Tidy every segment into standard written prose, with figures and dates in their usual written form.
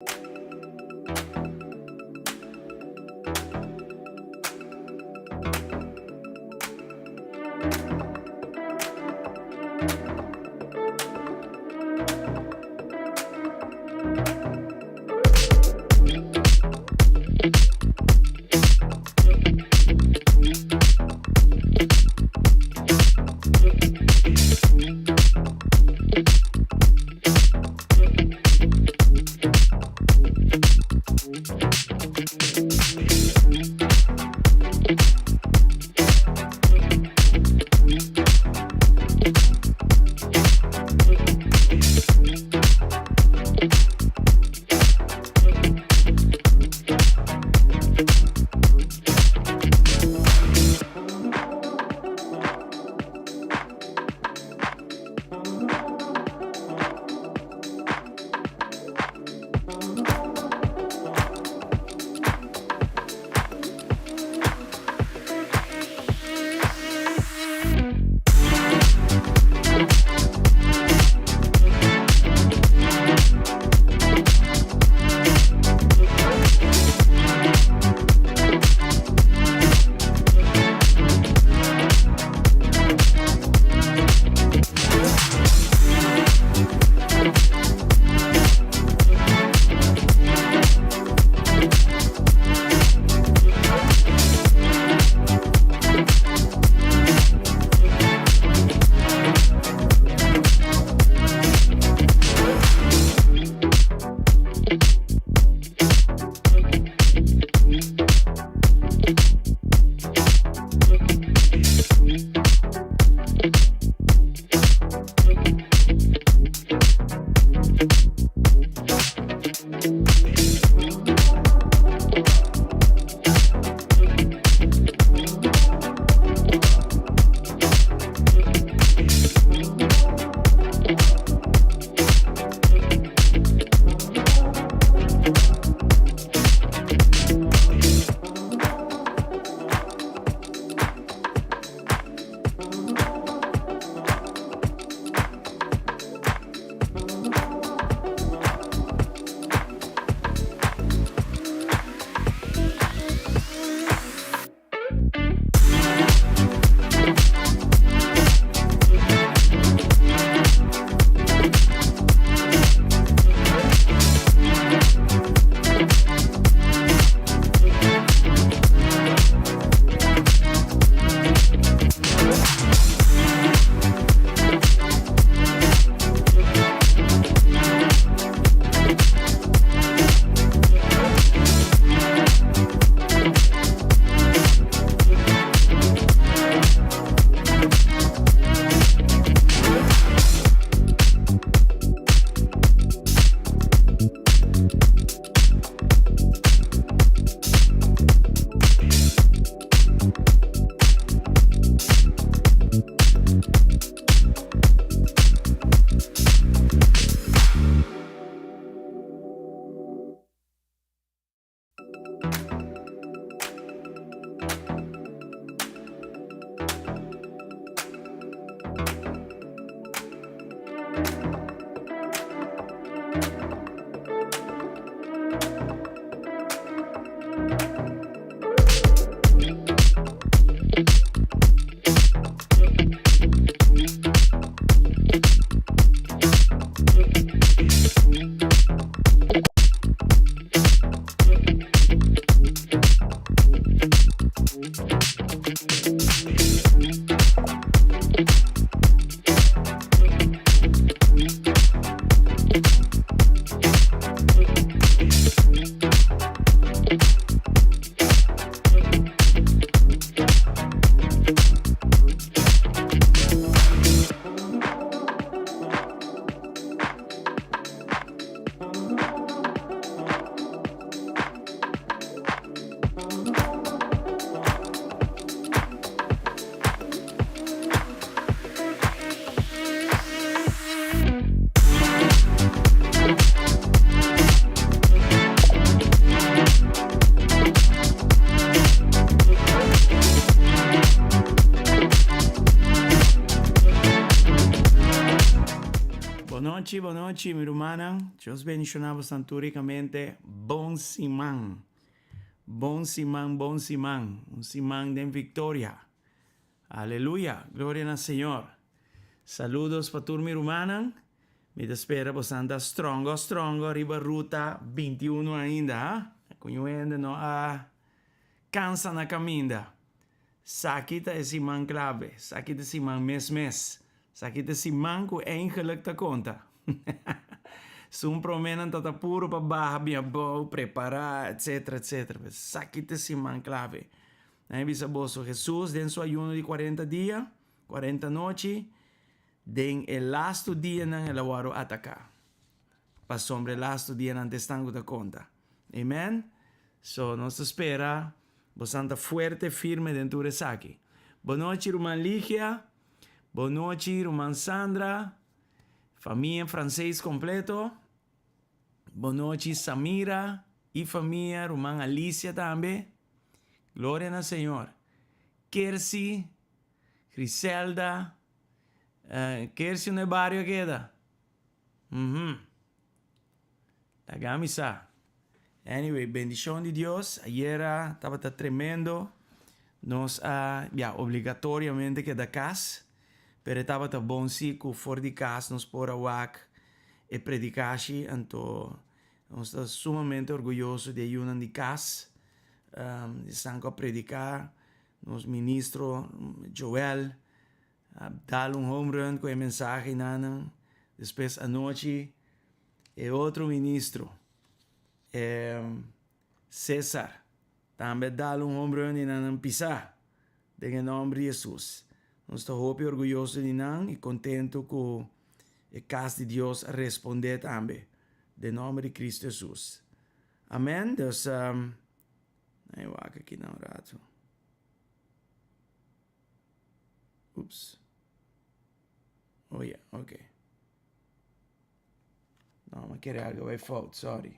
Música buenas noches, mi hermana. Dios bendicionamos tanto ricamente. Bon Simán. Bon Simán, bon Simán. Un Simán de victoria. Aleluya. Gloria al Señor. Saludos para tu mi hermana. Me espera vos anda strongo, arriba ruta 21 ainda. Conhecendo no cansa na caminda. Sakita é Simán clave. Sakita Simán mes. Sakita Simán com eigenlijk te conta. Sum promenan tata puro para barra, minha boa, preparar, etc. Sakita Simán clave. Aí bisa bolso Jesus, den su ayuno de 40 dias, 40 noites, den el lasto dia nan el awaro atacar. Pa sobre el lasto dia nan testango te conta. Amen? So, nos espera, vos anda fuerte, firme dentro de Saki. Boa noite, irmã Lígia. Boa noite, irmã Sandra. Família francês completo. Boa noite, Samira. E família, irmã Alicia também. Glória ao Senhor. Kersi, Griselda. Kersi no barrio queda. Tagamisa. Anyway, bendición de Dios. Ayer estaba tremendo. Nos, obligatoriamente queda casa. Pero estaba bom si que for de casa nos por awak e predicashi. Então, nós estamos sumamente orgulhosos de ayunar de casa. Estamos a predicar. Nos ministro Joel. Dar home run com a mensagem. Depois, à noite, outro ministro. César. Também dar home run e pisar. Em nome de Jesus. Nós estamos orgulhosos de nós e contentos com a casa de Deus a responder também. De nome de Cristo Jesus. Amém? Deus, eu aqui não rato. Ups. Oh, yeah, ok. Não, mas queria algo, vai fault, sorry.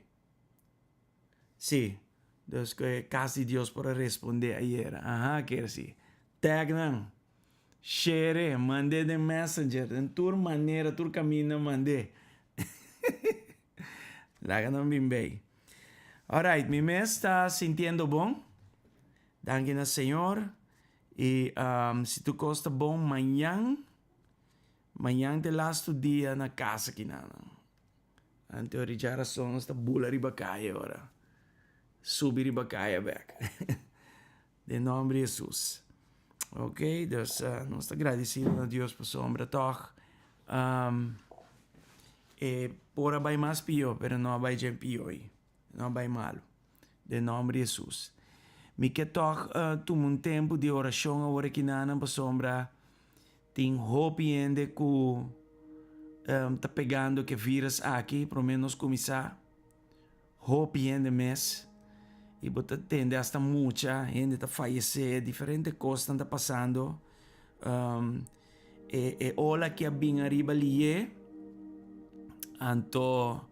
Sim, Deus, que a casa de Deus para responder ayer. Quer sim. Tag não. Share, mandei de messenger, em tua maneira, tua caminho, mandei. Laga não bem bem. Alright, mi mês está sentindo bom. Danke ao Senhor. E se tu gosta bom, amanhã te lasto dia na casa aqui na. Ante originar só esta bula ribacaia agora. Subir ribacaia back. De nome de Jesus. Ok, dus nós estamos agradecidos a Deus por sombra, toch? Pora vai mais pior, pero não vai ser pior, não vai malo. De nome de Jesus. Me que toch um tempo de oração agora que nana por sombra, tem hope ainda que tá pegando que vírus aqui, pelo menos começar, hope ainda mês. E você tende hasta muita gente está falecer, diferentes coisas estão passando. Olha que a bem arriba ali, então,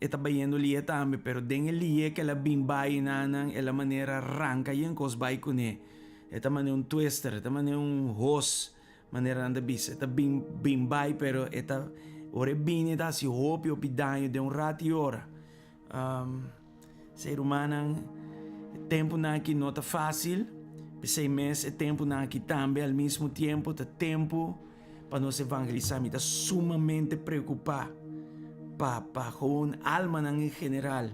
está vendo ali também, pero den ali que ela bem vai nanan, ela maneira arranca e encos vai com ele. Esta maneira twister, esta maneira host, maneira anda bisa, esta bem vai, pero esta ora bem está se hope o pidanho de rato e hora. Ser humano, tempo aqui não está fácil, pensei mês é tempo aqui também, ao mesmo tempo, é tempo para nós evangelizar, me está sumamente preocupado para com a alma em geral.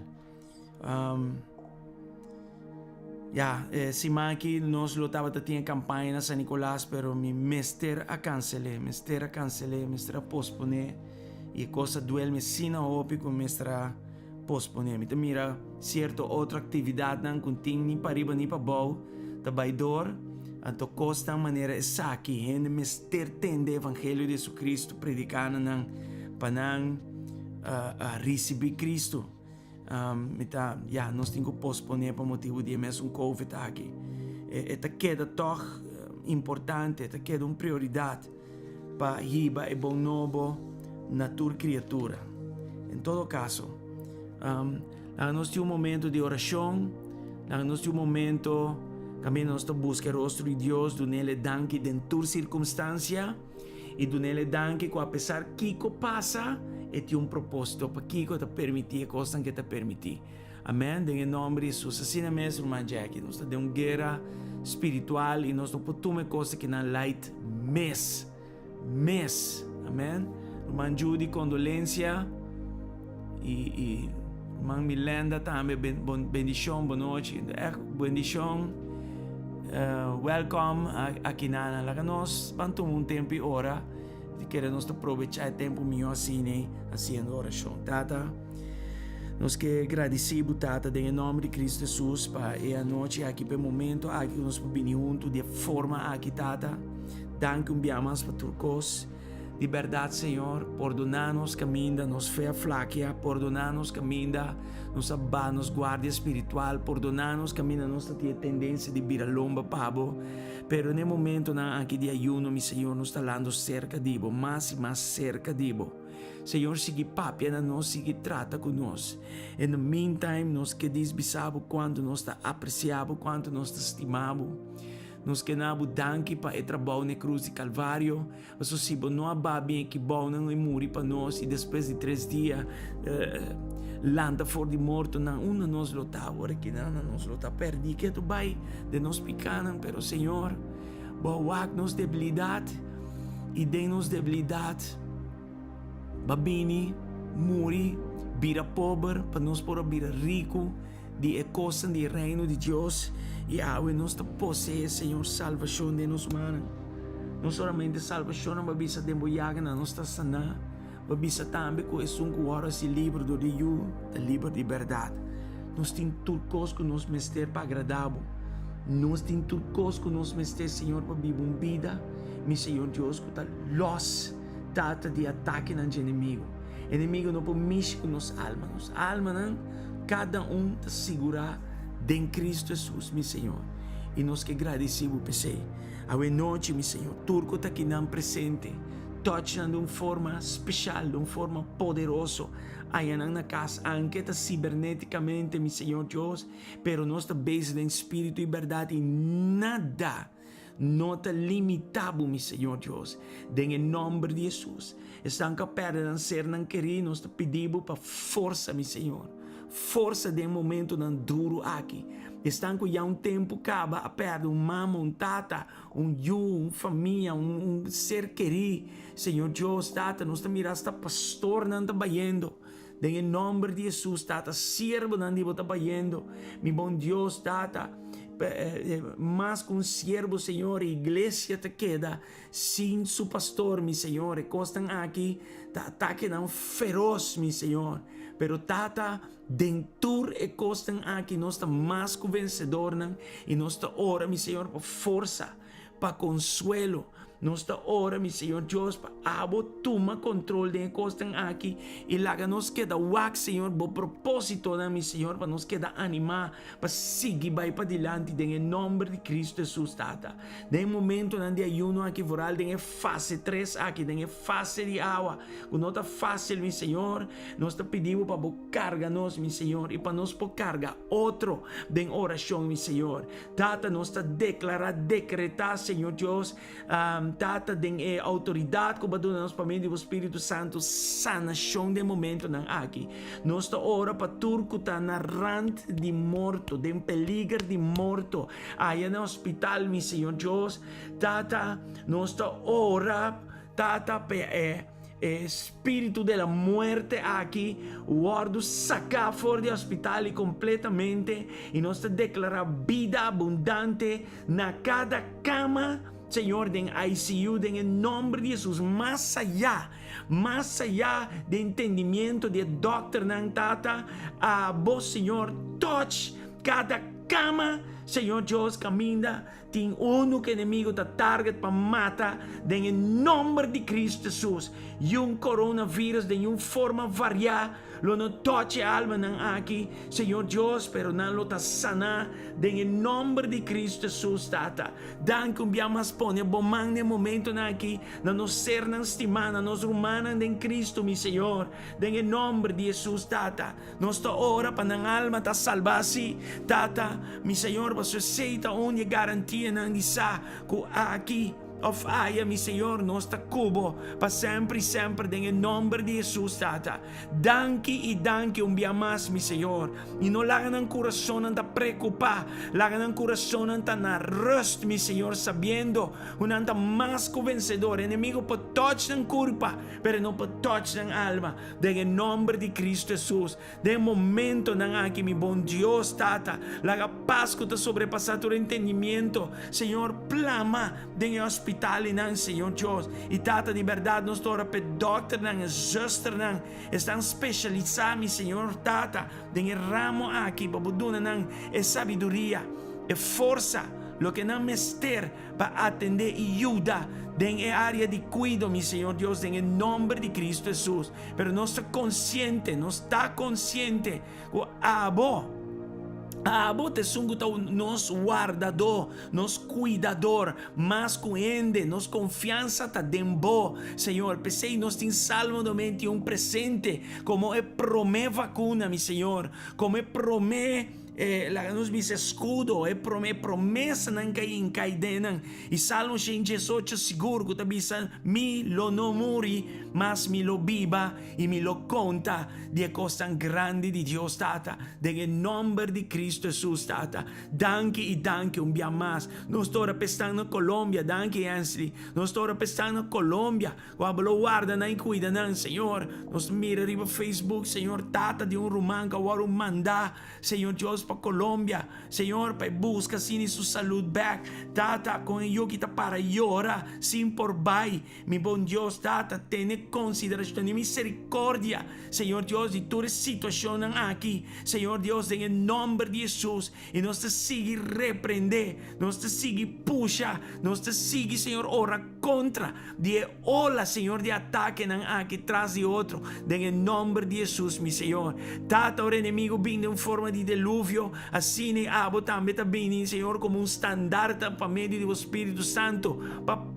Se aqui nós lutava tinha campanha na San Nicolás, pero me mestre a cancelar, mestre a posponer, e coisa duele-me sina hopi com mestre posponer. Me mira certa outra atividade não continha nem para riba nem para baixo, tá baidor, então costa maneira essa aqui, ainda mestre tende evangelho de Jesus Cristo predicando não para não receber Cristo. Nós temos que posponer por motivo de mesmo COVID aqui. Esta queda toch importante, esta queda uma prioridade para riba e bom novo na tua criatura. Em todo caso, nós temos momento de oração, nós temos momento também nós buscamos o rosto de Deus, do nele danke dentro circunstância E dunele danke ko apesar Kiko passa, e ti un proposito pa Kiko ta permitir coisa que ta permitir. Amém? Em nome de Jesus. Assim mesmo, irmã Jackie. Nós temos uma guerra espiritual e nós não podemos coisa que não light mês. Amém? Irmã Judy, condolência. E irmã Milenda também, bendição, boa noite. Bendição. Welcome aqui na Laga. Nós vamos um tempo e hora. Queremos aproveitar o tempo melhor assim, fazendo oração. Tata. Nós que agradecemos, Tata, em nome de Cristo Jesus, para a noite aqui, para o momento, aqui nós podemos juntos, de forma aqui, Tata. Danke mais para turcos. De verdade, Senhor, perdonar-nos caminho, nos fé flaquea, perdonar-nos caminho, nos abanos, guarda espiritual, perdonar-nos caminho, nós temos tendência de vir a lomba, pabo. Pero no momento aqui de ayuno, meu Senhor, nos está falando cerca de Ibo, mais e mais cerca de Ibo. Senhor, sigue papia na nós, sigue trata conosco. In the meantime, nós que desbisamos quanto nós está apreciamos, quanto nós está estimamos. Nós que nabo danke para o trabalho na cruz de Calvário. Mas se não há bem que bom não morrer para nós e depois de 3 dias landa fora de morto, não uma nós lutar, agora que não nós lutar perdi que tu vai de nós picanan, pero Senhor, bawak nos debilidade e de-nos debilidade. Babini, muri, vira pobre, para nós poder vira rico, de coisa do reino de Deus, e awe nos possui, Senhor, salvação de nos manos. Não somente salvação, mas bisa de boiaga na nossa sana, mas bisa também com esse hora se livre do Rio, da livre de verdade. Nós temos tudo coisa que nos mestre para agradável. Nós temos tudo coisa que nos mestre, Senhor, para viver uma vida, meu Senhor Deus, que está los. Trata de ataque no inimigo. O inimigo não pode mexer com nossa alma. Nossa alma, não, cada está segurar em Cristo Jesus, meu Senhor. E nós que agradecemos por você. A noite, meu Senhor, turco está aqui não presente. Touchando de uma forma especial, de uma forma poderosa. Aí na casa, aunque está ciberneticamente, meu Senhor Deus, pero nós está baseado em espírito e verdade e nada. Não te limitado, meu Senhor Deus, em nome de Jesus. Estão capazes de ser não querer, nós te pedimos para força, meu Senhor. Força de momento não duro aqui. Estão com já um tempo acaba a perder mama, tata, família, ser querido. Senhor Deus, tata, nós te miramos, pastor, não está bayendo. Em nome de Jesus, tata, siervo não está bayendo. Meu bom Deus, tata. Mas com siervo, Senhor, a igreja te queda sem su pastor, meu Senhor. E costam aqui, tá ataque não feroz, meu Senhor. Pero tata, dentro e costam aqui, nós está mais que vencedor, e nós está ora, meu Senhor, para força, para consuelo. Nós está ora, meu Senhor Deus, para abo toma controle de costas aqui e lá nos queda wak, Senhor, bo propósito, meu Senhor, para nos queda animar, para seguir vai para diante, em nome de Cristo Jesus, tata. De momento, de ayuno aqui, voral, de fase 3 aqui, de fase de água, com nota fácil, meu Senhor, nós te pedimos para carga nos, meu Senhor, e para nos por carga outro, de oração, meu Senhor. Tata, nós te declarar, decretar, Senhor Deus, tata den autoridade que baduna nos pamendo do Espírito Santo sanação de momento não aqui nós ta ora para turco tá na rand de morto de peligro de morto aí no hospital meu Senhor Deus tata nós ta ora tata espírito da morte aqui guardo sacar fora do hospital completamente e nós te declarar vida abundante na cada cama Senhor, em ICU, em nome de Jesus, mais allá de entendimento de doctor, não tata, a vos, Senhor, touch cada cama, Senhor Deus, caminha, tem único inimigo da target para matar, em nome de Cristo Jesus, e coronavírus de uma forma variada, lo no toque alma não aqui, Senhor Deus, pero não lo ta sana, em nome de Cristo Jesus, tata. Dan kumbiamas pone bomang ne momento na aqui, na nos ser não estimar, na nos humanan em Cristo, mi Senhor, em nome de Jesus, tata. Nos to ora para nang alma ta salvasi, tata, mi Senhor, você aceita onde garantia nang isa ko aqui. of fire, mi Señor, nostra cubo, pa sempre, sempre, en nombre de Jesús, Tata. Danke y danke un día más, mi Señor. Y no lagan ang corazón anta preocupar, lagan ang corazón anta na rust, mi Señor, sabiendo un anta más que vencedor. Enemigo po touch ng culpa, pero no po touch ng alma. En nombre de Cristo Jesús, de momento ng aquí, mi bon Dios, Tata, laga paz que te sobrepasa tu entendimiento, Señor, plama den hospital ng Señor Dios. Y Tata, de verdad, nos tora pe doctor ng zuster ng están specializados, mi Señor, Tata, den ramo aquí, babuduna ng sabiduría, forza, lo que no mester para atender y ayuda en el área de cuidado, mi Señor Dios, en el nombre de Cristo Jesús. Pero no está consciente que Abo te sunguta nos guardador, nos cuidador, mas cuende, nos confianza ta dembo, Señor. Pensei nos tem Salmo 91 presente, como promé vacuna, mi Señor, como promé nos dice escudo, promessa não cai em caidenan. E Salmo 118 seguro que tabisa mi lo no muri, mas mi lo biba e mi lo conta de costa grande di Dios, Tata, de nombre de Cristo Jesús, Tata. Danke e danke un dia mas. Nos tora pestando Colombia, danke Ansley. Nos tora pestando Colombia. Quando guarda na cuida nan, Senhor. Nos mira riba Facebook, Senhor, Tata de un rumán que agora manda, Senhor Dios, para Colombia, Señor, para busca sin su salud back, Tata, con ello que para llora, sin por bay, mi bon Dios, Tata, tiene consideración y misericordia, Señor Dios, de tu situación aquí, Señor Dios, en el nombre de Jesús, y nos te sigue reprender, nos te sigue puxa, nos te sigue, Señor, ora contra de ola, Señor, de ataque aquí tras de otro, en el nombre de Jesús, mi Señor. Tata, ahora enemigo viene en forma de diluvio, assim abo também está bem, Senhor, como estandarte para meio do Espírito Santo,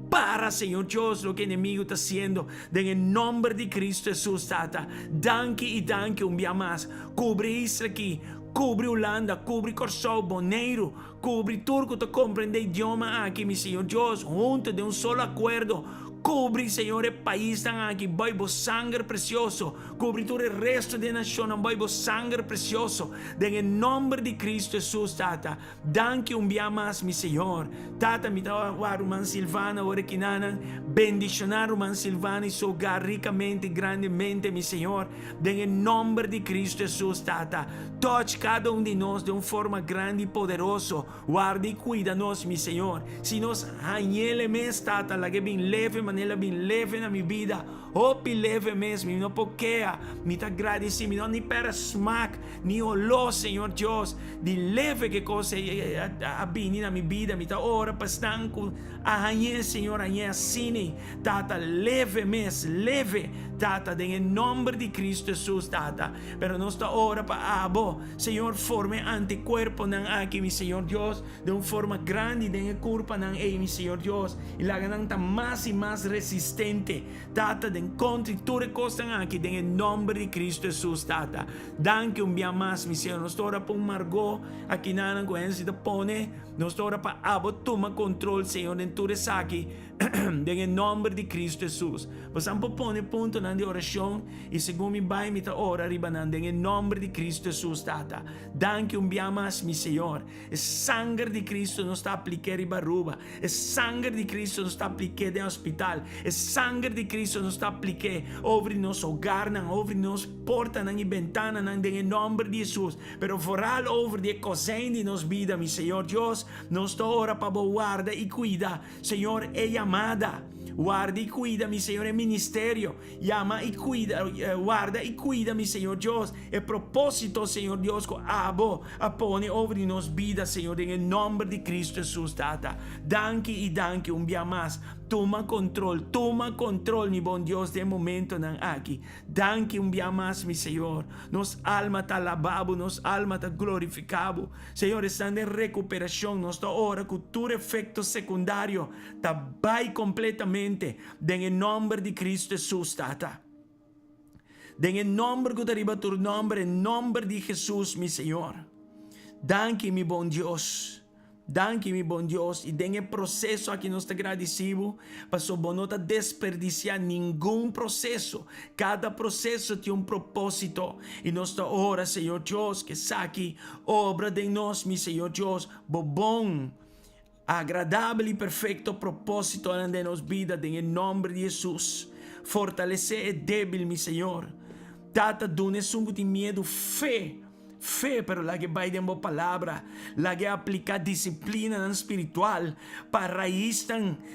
para, Senhor Deus, lo que o inimigo está haciendo, en el nombre de Cristo Jesús, Tata. Danke e danke un día más. Cubre Israel aqui, cubre Holanda, cubre Corsol, Boneiro, cubre Turco, te comprende idioma aqui, mi Senhor Deus, junto de un solo acuerdo. Cubre, Señor, el país aquí, Bible sangre precioso. Cubre todo el resto de la nación, Bible sangre precioso. En el nombre de Cristo Jesús, Tata. Danke un día más, mi Señor. Tata, mi tawa Roman Silvana, ora kinanan. Bendicionar Roman Silvana y su hogar ricamente, grandemente, mi Señor. En el nombre de Cristo Jesús, Tata. Touch cada uno de nosotros de una forma grande y poderosa. Guarda y cuídanos, mi Señor. Si nos añele mes, Tata, la que bien leve, manera bem leve na minha vida, opi leve mesmo, não poqueia, me tá agradecido, não nem para smack, nem olô, Senhor Deus, de leve que coisa a bem na minha vida, me tá ora pastanco, arranhê, Senhor, arranhê assim, Tata, leve mesmo, leve, Tata, em nome de Cristo Jesus, Tata, pero nossa ora para abo, Senhor, forme anticuerpo nan aqui, mi Senhor Deus, de uma forma grande, de uma culpa nan mi Senhor Deus, e la ganan ta mais e mais resistente, Tata, de encontro tutte le cose anche nel nome di Cristo Jesus, Tata. Danke un dia mas, mi Signore, non sto ora per un Margot, a chi non conosce da pone, non sto ora per abo, toma control, Signore, in tutte sacchi, nel nome di Cristo Jesus. Possiamo pone punto nella orazione, e secondo mi vai, mi ta ora ribanando, nel nome di Cristo Jesus, Tata. Danke un dia mas, mi Signore, e sangue di Cristo non sta applicare baruba, e sangue di Cristo non sta applicare de hospital, e sangue di Cristo non sta applicare over nos hogar, over nos porta, e ventana, nel nome di Jesus, pero vooral over die cozinha di nos vida, mi Señor Dios, nos sta ora para guarda e cuida, Señor, e llamada. Guarda y cuida, mi Señor, el ministerio. Llama y cuida, guarda y cuida, mi Señor Dios. El propósito, Señor Dios, que abo, pone over nos vida, Señor, en el nombre de Cristo Jesús, Tata. Danke y danke un día más. Toma control, mi bon Dios, de momento aquí. Danke un día más, mi Señor. Nos alma ta alabado, nos alma ta glorificado. Señor, están en recuperación. Nos da hora que tu efecto secundario ta vai completamente. En el nombre de Cristo Jesús, Tata. En el nombre que te arriba tu nombre, en nombre de Jesús, mi Señor. Danke, mi bon Dios. Danke, mi bom Deus, e tem processo aqui nós estamos agradecidos, para não desperdiciar nenhum processo. Cada processo tem propósito, e nós estamos ora, Senhor Deus, que saque obra de nós, mi Senhor Deus, bom, agradável e perfeito propósito de nossa vida, em nome de Jesus. Fortalecer é débil, mi Senhor. Tata, dune sungo de medo, fé, pero la que vai de uma palavra, la que aplicar disciplina espiritual para raiz,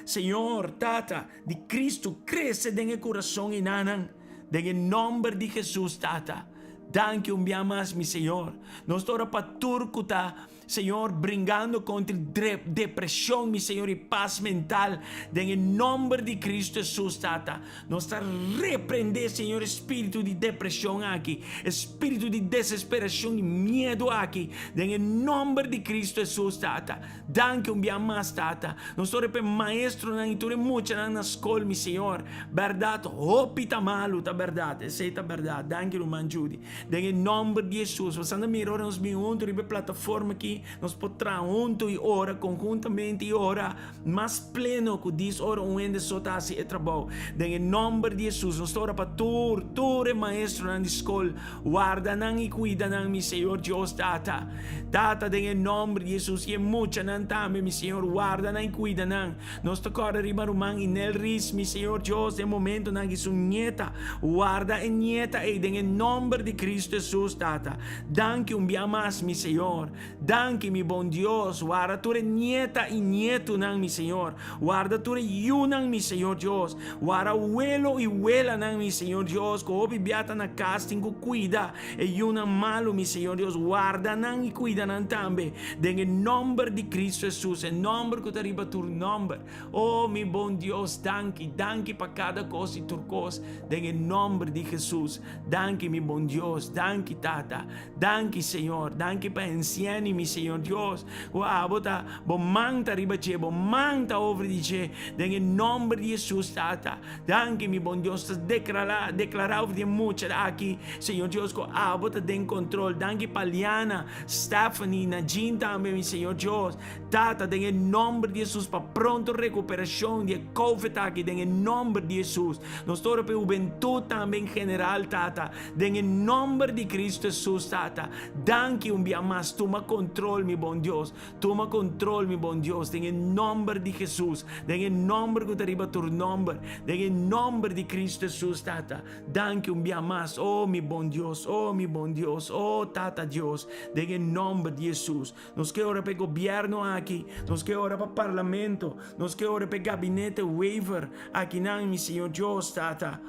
Senhor, Tata, de Cristo, cresce dentro do coração e nanan, em nome de Jesus, Tata. Danke mais, mi Senhor. Nós estamos para turcuta, Senhor, brigando contra depressão, mi Senhor, e paz mental. Em nome de Cristo Jesus, Tata. Nós estamos repreender, Senhor, espírito de depressão aqui, espírito de desesperação e medo aqui. Em nome de Cristo Jesus, Tata. Danke mais, Tata. Nós estamos para maestro na itura muito na escola, mi Senhor. Verdade, opita malo, tá verdade. Essa é a verdade. Danke, Roman Judy. Em nome de Jesus, você anda mirando nos juntos na plataforma aqui, nós podemos juntos e ora conjuntamente e ora mais pleno que diz ora onde só está assim é trabalho. Em nome de Jesus, nós ora para tu é maestro na escola, guarda não e cuida não, mi Senhor Deus, Tata. Tata, em nome de Jesus, e muito não também, mi Senhor, guarda não e cuida não. Nós tocamos riba rumang e nel ris, mi Senhor Deus, de momento não que sua nieta, guarda e nieta e em nome de Cristo Jesus, Tata. Danke mais, mi Senhor. Danke, mi bom Deus. Guarda tu nieta e nieto nang, mi Senhor. Guarda tu yunang, mi Senhor Deus. Guarda uelo e uela nang, mi Senhor Deus. Ko obi biata na casting ko cuida e yunang malo, mi Senhor Deus. Guarda nang e cuida nang tambe. Em nome de Cristo Jesus. Em nome que arriba tu nome. Oh, mi bom Deus. Danke. Danke para cada coisa e turcos. Em nome de Jesus. Danke, mi bom Deus. Danke, Tata. Danke, Senhor. Danke para anciani, mi Senhor Deus. Bota, bom manta riba che, bom manta over di che. Em nome de Jesus, Tata. Danke, mi bom Deus. Declarar over di mucha aqui, Senhor Deus, ko bota den control. Danke para Liana, Stephanie, Najin também, mi Senhor Deus. Tata, em nome de Jesus, para pronto recuperação de COVID aqui, em nome de Jesus. Nós estamos para juventude também general, Tata. Em nome de Cristo Jesus, Tata. Danke mais. Toma control, mi bom Deus. Toma control, mi bom Deus. Em nome de Jesus. Em nome que te arriba tu nome. Em nome de Cristo Jesus, Tata. Danke mais. Oh, mi bom Deus. Oh, mi bom Deus. Oh, Tata Deus. Em nome de Jesus. Nós que ora para o governo aqui. Nós que ora para o parlamento. Nós que ora para o gabinete waiver aqui, não, mi Senhor Deus, Tata.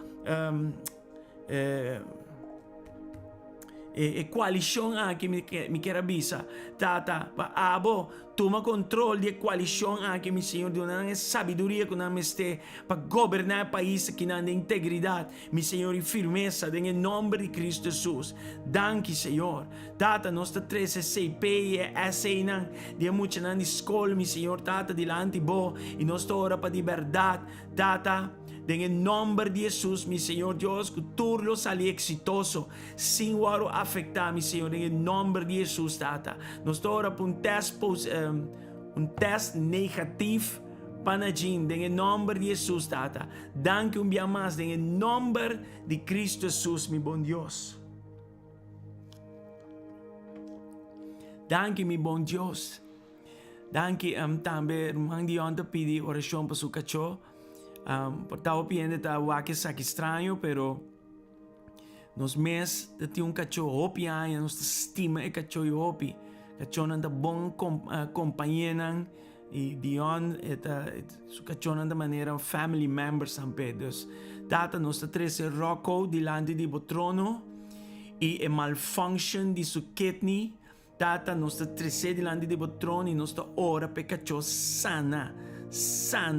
Coalição aqui me quer avisar, Tata, toma controle da coalição aqui, meu Senhor, de uma sabedoria que não este para governar o país que não tem integridade, meu Senhor, e firmeza, em nome de Cristo Jesus. Danke, Senhor. Tata, nós estamos 13 e essa não, de muito na escola, meu Senhor, Tata, delante bo, e nós estamos ora para liberdade, Tata. Em nome de Jesus, mi Senhor Deus, que tudo sali exitoso, sem o afetar, mi Senhor, em nome de Jesus, Tata. Nós estamos para teste negativo para Jim, em nome de Jesus, Tata. Danke dia mais, em nome de Cristo Jesus, mi bom Deus. Danke, mi bom Deus. Danke, também, irmão de ontem pedi oração para seu cachorro. Estava pidiendo que saque estranho, pero nos meses de um cachorro opi aí, nós estima o cachorro opi, cachorro anda bom companheiro e Dion su cachorro anda maneira family members também. Dus data nós três Rocco dilante de botrono e a malfunction de su kidney, data nós três dilante de botrono e nós ora para cachorro sana,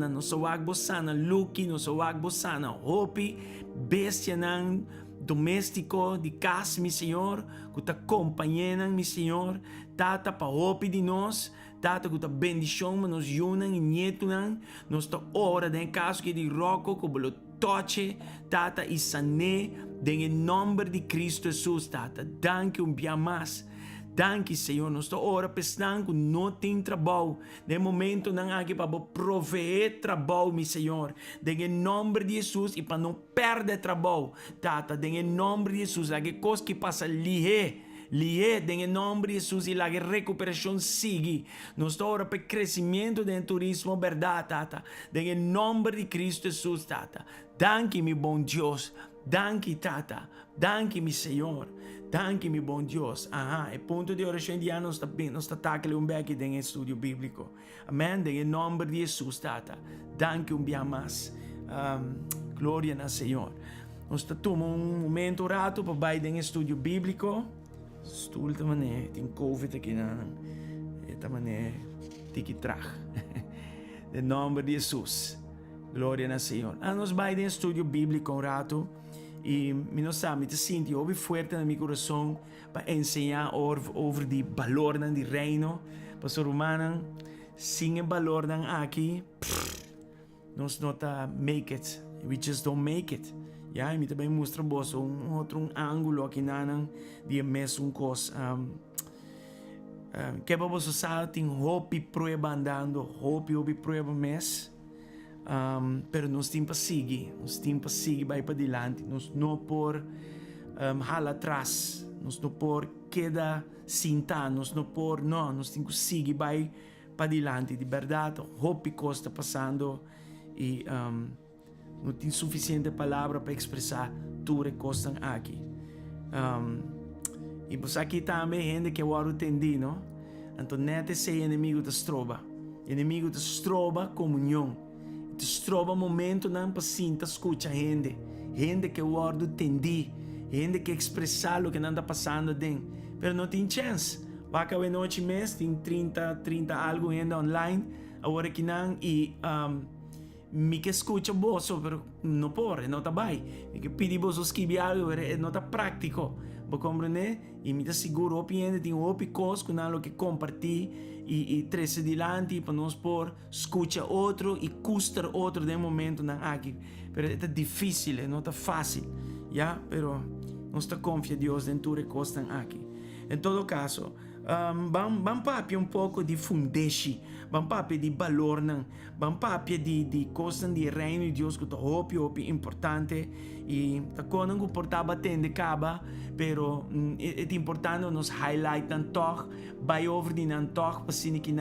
nosso wagbo sana, Luki, nosso wagbo sana, hopi, bestia nan, doméstico, de casa, mi Senhor, que te acompanham, mi Senhor, tata pa hopi de nós, tata que te bendição, mas nos junam e nieto nan, nos ta ora, den caso que de roco, que bolo toche, tata e sané, em nome de Cristo Jesus, tata, danke dia mais. Danke, Senhor. Nós estamos ora pensando que não tem trabalho. De momento, não há que para prover trabalho, meu Senhor. Em nome de Jesus, e para não perder trabalho. Tata, em nome de Jesus, a que coisa que passa ali. Em nome de Jesus, e a recuperação sigue. Nós estamos ora para crescimento do turismo, verdade, Tata. Em nome de Cristo Jesus, Tata. Danke, meu bom Deus. Danke, Tata. Danke, meu Senhor. Danke, meu bom Deus. E ponto de oração de ano está tackle um beque em estudo bíblico. Amém. Em nome de Jesus, Tata. Danke dia mais. Glória ao Senhor. Nós tomamos momento rato para vai em estudo bíblico. Stoel também tem COVID aqui na. Também tiki-trach. Em nome de Jesus. Glória ao Senhor. Nós vai em estudo bíblico um rato. E nós sabemos, me sinto bem forte no meu coração para ensinar over o valor do reino. Pastor Romano, sem o valor aqui, nós não make it. We just don't make it. E me também mostra outro ângulo aqui de mesmo coisa. Que para você saber, tem hope prova andando, hope prova mês. Pero nós temos para seguir, vai para diante, nós não por hala atrás, nós não por queda cinta, nós não por, não, nós temos que seguir, vai para diante, de verdade, hope está passando e não tem suficiente palavra para expressar tudo que está aqui. E você aqui também, gente que eu atendi, não? Então, não é ser inimigo da estroba, inimigo da estroba, comunhão. Trova momento não para sinta escuta gente que o ordo entendi, gente que expressar o que não está passando dentro, pero não tem chance. Vai acabar noite mês, tem 30 algo ainda online, agora que não e me que escuta bolso, pero não pode, não está bem. Me que pedir bolso escrever algo, não está prático. Vou compreender? E me dá seguro, opinião, tem outro coisa com algo que compartilhar. E trazer adiante para nós por escutar outro e custar outro de momento na aqui. Pero é difícil, não é fácil, já? Pero nós está confia em Deus dentro de coisas aqui. Em todo caso, vamos papia pouco de fundeshi, vamos papia de valor, vamos papia de coisas de reino de Deus que é hopi importante e tá quando não portava atende caba, pero é importante nós highlight tanto, vai over de tanto para se que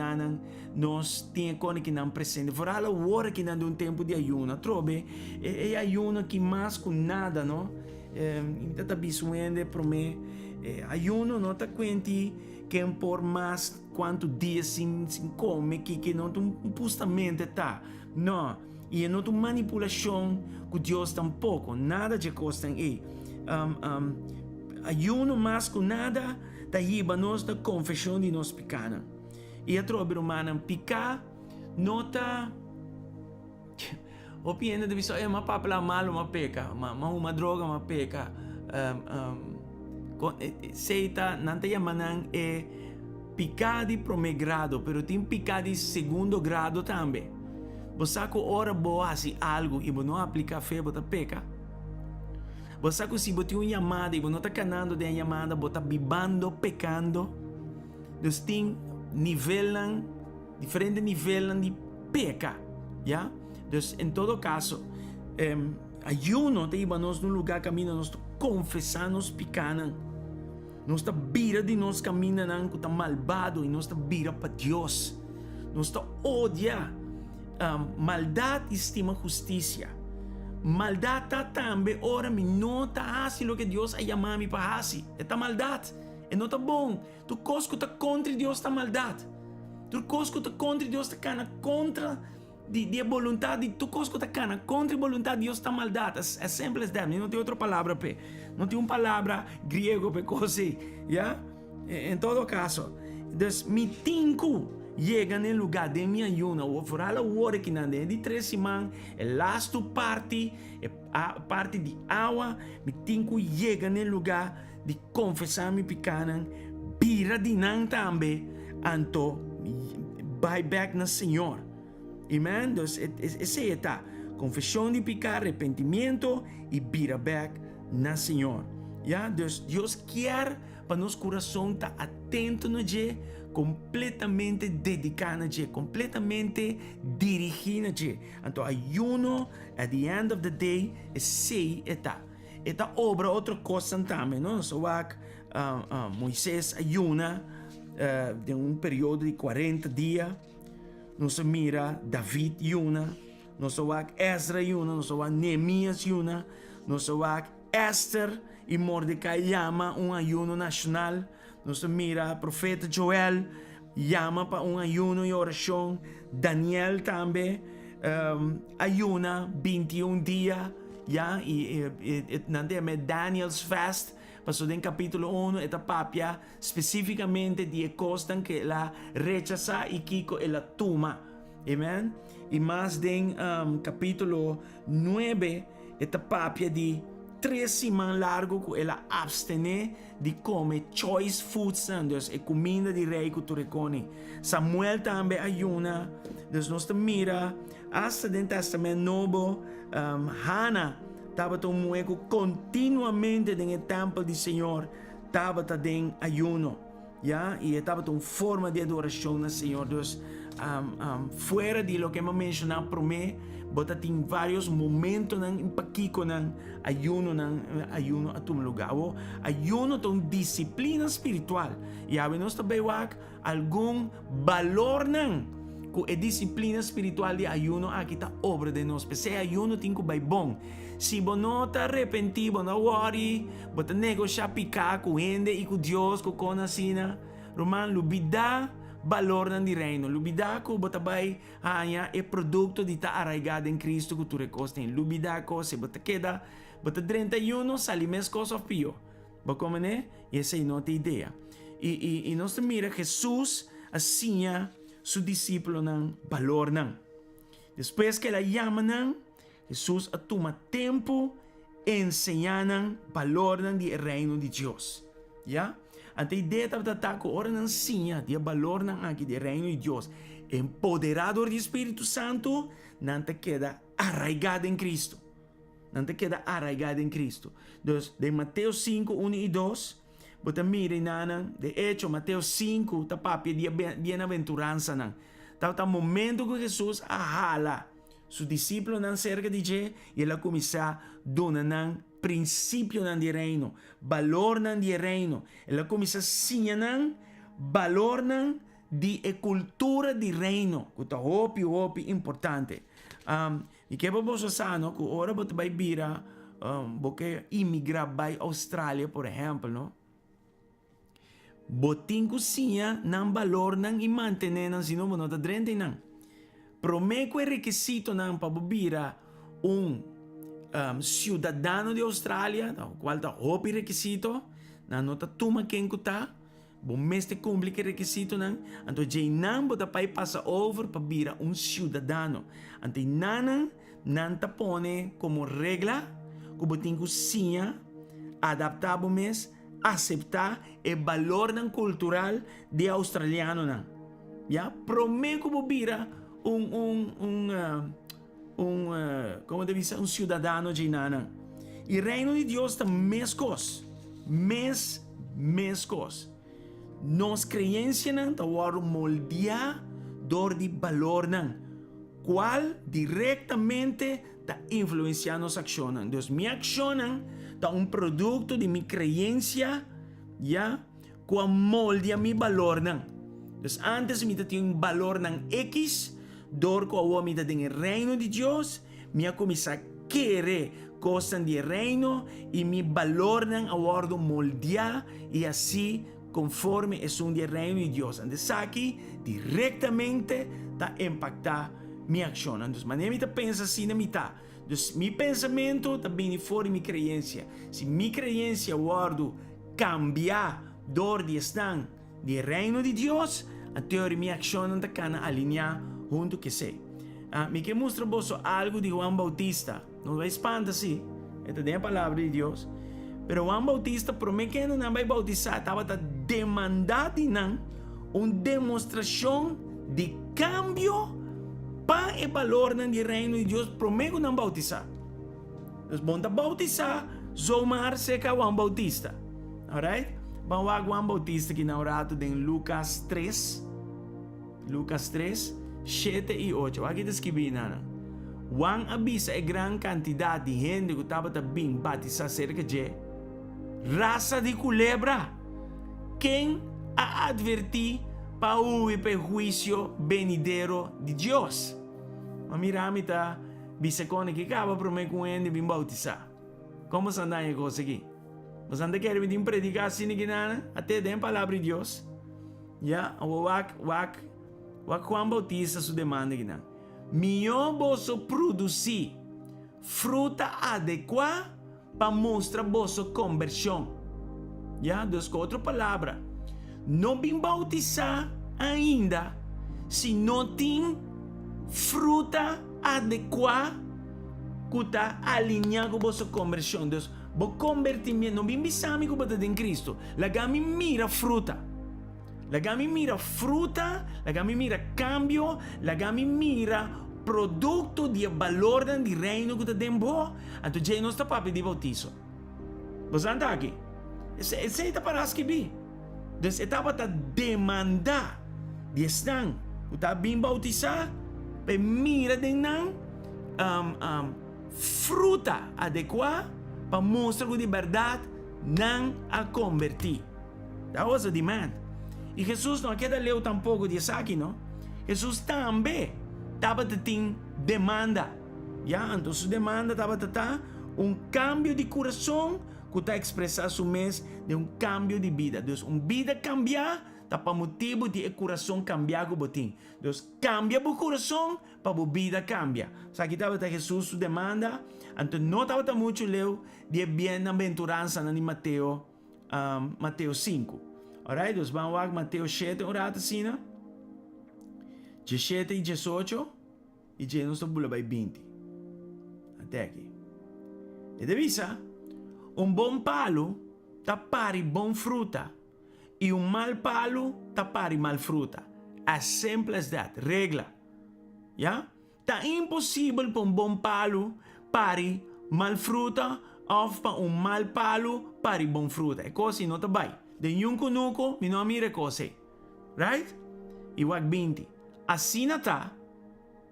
nós tem quando que não presente. For alla hora que não tempo de ayuno, trobe é ayuno que mais com nada, não? Tá bisuende para mim, ayuno não tá quente que por mais quanto dias sem comer que não justamente tá, não. E não tem manipulação com Deus tampouco, nada de costa aí. Ayuno mais com nada, daí para nós da confissão de nós pecados. E a troca humana picar, nota. Opinião de pessoa é uma papel mal, uma peca, uma droga, uma peca. Seita, não tem manan é picar de primeiro grado, pero tem picar de segundo grado também. Você que ora boa assim algo e não aplica fé, você peca. Você que se você tem uma chamada e você não está canando de chamada, você está bibando, pecando. Então tem diferentes níveis de peca, já? Então, em todo caso, ayuno te iba nós num lugar caminho, nós confessar nos pecados. Nós está vira de nós caminho não que está malvado e nós está vira para Deus. Nós está odia. Maldade estima justiça. Maldade tá também ora me não tá assim o que Deus a chamar me para assim. É maldade. E não tá bom. Tu cosco tá contra Deus tá maldade. Tu cosco tá contra Deus tá cana contra de vontade. Tu cosco tá cana contra a vontade de Deus tá maldade. É simples assim. Não tem outra palavra pe. Não tem uma palavra grego pe coisa, já? Em todo caso, dus me tinco chega no lugar de minha ayuna, ou for alla hora que não de 3 semanas, a last parte, a parte de água, me tinco chega no lugar de confessar meu pecado, bira de não também, anto buy back na Senhor. Amen? Dus esse é tá, confissão de pecado, arrependimento e bira back na Senhor. Ja, dus Deus quer para nosso coração tá atento no je, completamente dedicado no je, completamente dirigido no je. Então ayuno, at the end of the day, é sei eta. Eta obra outra coisa também, não? So Moisés ayuna de período de 40 dias. Nós mira David ayuna, nós Ezra ayuna, nós Neemias ayuna, nós Esther e Mordecai llama ayuno nacional. Nós mira profeta Joel llama para ayuno e oração. Daniel também ayuna 21 dias. Ja, nandeme Daniel's fast, pasó en capítulo 1, esta papia específicamente de cosas que la rechaza y kiko en la tumba. Amen. Y más en capítulo 9, esta papia de 3 semanas largo que ela abstene de comer choice foods, dus e comida de rei que tu reconi. Samuel também ayuna, dus nos mira hasta el Testamento Nuevo. Hannah estava tão mueco continuamente no templo do Senhor, estava em ayuno, yeah? E estava em forma de adoração ao Senhor. Dus, fuera de lo que me mencionado por mim, bota tem vários momentos em paquico ng ayuno a tum lugar. Ayuno é uma disciplina espiritual. E a nós também algum valor ng a disciplina espiritual de ayuno aqui está obra de nós. Se ayuno tem que vai bom. Se você não está arrependido, não worry, você negociar picar com gente e com Deus, com a sina. Romano, lubida valor ng reino. Lubida ko você vai é produto de estar arraigado em Cristo que tu recosta. Lubida ko se você queda, você 31 sali mes coisa pio. Você como né? Essa é a nossa ideia. E nós mira Jesus assim su discípulo ng valor ng. Depois que ela llama ng, Jesus toma tempo enseñar ng valor ng di reino de Dios. Ya? Ante ideia ta ko ora ng sinya di valor ng aqui di reino de Dios. Empoderador de Espírito Santo, nanta queda arraigado en Cristo. Nanta queda arraigado en Cristo. Dus, de Mateo 5, 1 y 2, Bota mire nanan, de hecho, Mateo 5, tapapia dia bienaventurança nan. Tá momento que Jesus ahala su discípulo nan cerca de je e ela começa dona nan princípio nan de reino, valor nan de reino. Ela começa sinha nan valor nan de cultura de reino, que tá hopi importante. E que vamos usar, no? Que ora bota vai vira, porque imigrar vai Austrália, por exemplo, no? Botin cozinha não valor não e manter não se não não tá drente não. Promeco é requisito não para bobira cidadão de Austrália, o qual tá hopi requisito, não nota tuma quem tá, bom mês te cumpre que requisito não, então já não bota pai passa over para bira cidadão, então não tá pone como regra, que botin cozinha adaptável mês aceitar o valor cultural de australiano não, já prometo bobira como deve ser cidadão de nana. E reino de Deus está mescos. Nos creencia não está moldear dor de valor não, qual diretamente está influenciando nossa ação. Então, minha ação está produto de minha creencia, já, qual moldea mi valor não. Então, antes me tinha valor não X, dor com a vida do reino de Deus, me começa a querer coisas do reino e mi valor não aguardo moldear e assim conforme é um do reino de Deus. Então aqui diretamente está impactar minha ação. Então maneira me pensa assim na mitad. Então meu pensamento está bem fora minha crença. Se minha crença aguardo cambiar dor de estar do reino de Deus, a teoria minha ação não está alinhar junto que sei. Me que mostra vos algo de Juan Bautista. Não vai espantar assim. Esta é a palavra de Deus. Pero Juan Bautista promete que não vai bautizar. Estava demandando uma demonstração de cambio para o valor do reino de Deus. Promete não bautizar. Então, bom bautizar, zomar seca Juan Bautista. Alright? Bawa Juan Bautista kinaurato din Lucas 3, 7 y 8. Aqui está escrito, Juan avisa a gran cantidad de gente que estaba também batizada cerca de raça de culebra. Quem a advertir para o perjuízo venidero de Deus. Mas mirami ta bisacone que acaba por me com ele bem bautizar. Como se anda a coisa aqui? Mas anda quer me predicar assim que nada até den palavra de Deus. Ya, wak Juan Bautista su demanda que não. Melhor você produzir fruta adequada para mostrar vossa conversão. Ya, dus com outra palavra, não bem bautizar ainda se não tem fruta adequada que está alinhada com vossa conversão. Dus, o convertimento não bem bisami com em Cristo. Lagami mira fruta. Lagami mira fruta, lagami mira cambio, lagami mira produto de valor de reino que está dentro. Então, já não está para de bautizo. Você anda aqui? Esse está para escrever. Então, etapa está demandar de estar, está bem bautizado, para mira de não fruta adequada para mostrar que de verdade não a convertir. That was a demand. E Jesus não quer ler tampouco disso aqui, não? Jesus também estava tendo demanda. Então, sua demanda estava tendo cambio de coração que está expressado no mês de cambio de vida. Então, vida cambiar está para motivo de coração cambiar com botim. Então, cambia o coração para a vida cambiar. Aqui estava Jesus sua demanda. Então, não estava muito leu de bem-aventurança em Mateus 5. Alright, dus vamos a Mateus 7 orata sina. 17 e 18 e já nos bula by 20. Até aqui. E devisa, bom palo tapari bom fruta e mal palo tapari mal fruta. As simple as that. Regla. Ja? Tá impossível para bom palo pari mal fruta ou para mal palo pari bom fruta. É coisa não tá bem. De yung kunuko, mi no mire kose. Right? Iwag 20. Assim nata,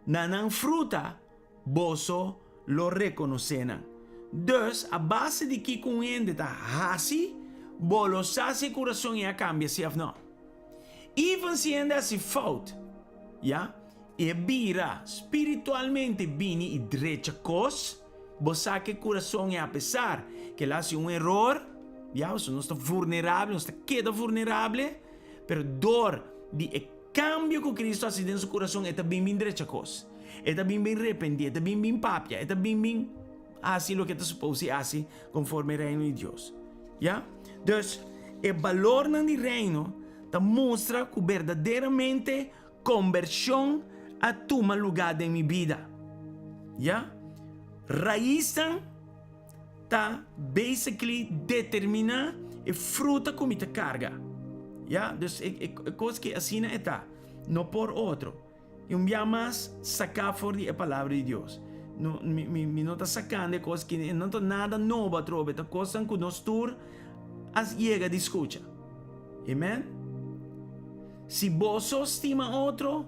nanang fruta, boso lo reconocenan. Dus, a base de que com ende ta hasi, bolo sasi coração e a cambia se of não. Even se enda se fout, ja? E bira espiritualmente bini e drecha cos, bosa que coração e a pesar que lá se error, ja, so não está vulnerável, não está queda vulnerável, pero dor de cambio que Cristo faz dentro do coração é também bem direita coisa, é também bem arrependido, é também bem papia, é também bem assim o que está suposto assim conforme o reino de Deus, ja? Dus, o valor do reino te mostra que verdadeiramente conversão a toma lugar em minha vida, ja? Raiz tá basically determina a fruta que me carga. Ja, dus coisa que assim é tá, não por outro. E dia mais sacar fora a palavra de Deus. Me não tá sacando coisas que não tá nada novo a trobe, tá coisa que nós tur as chega de escuta. Amen? Se você estima outro,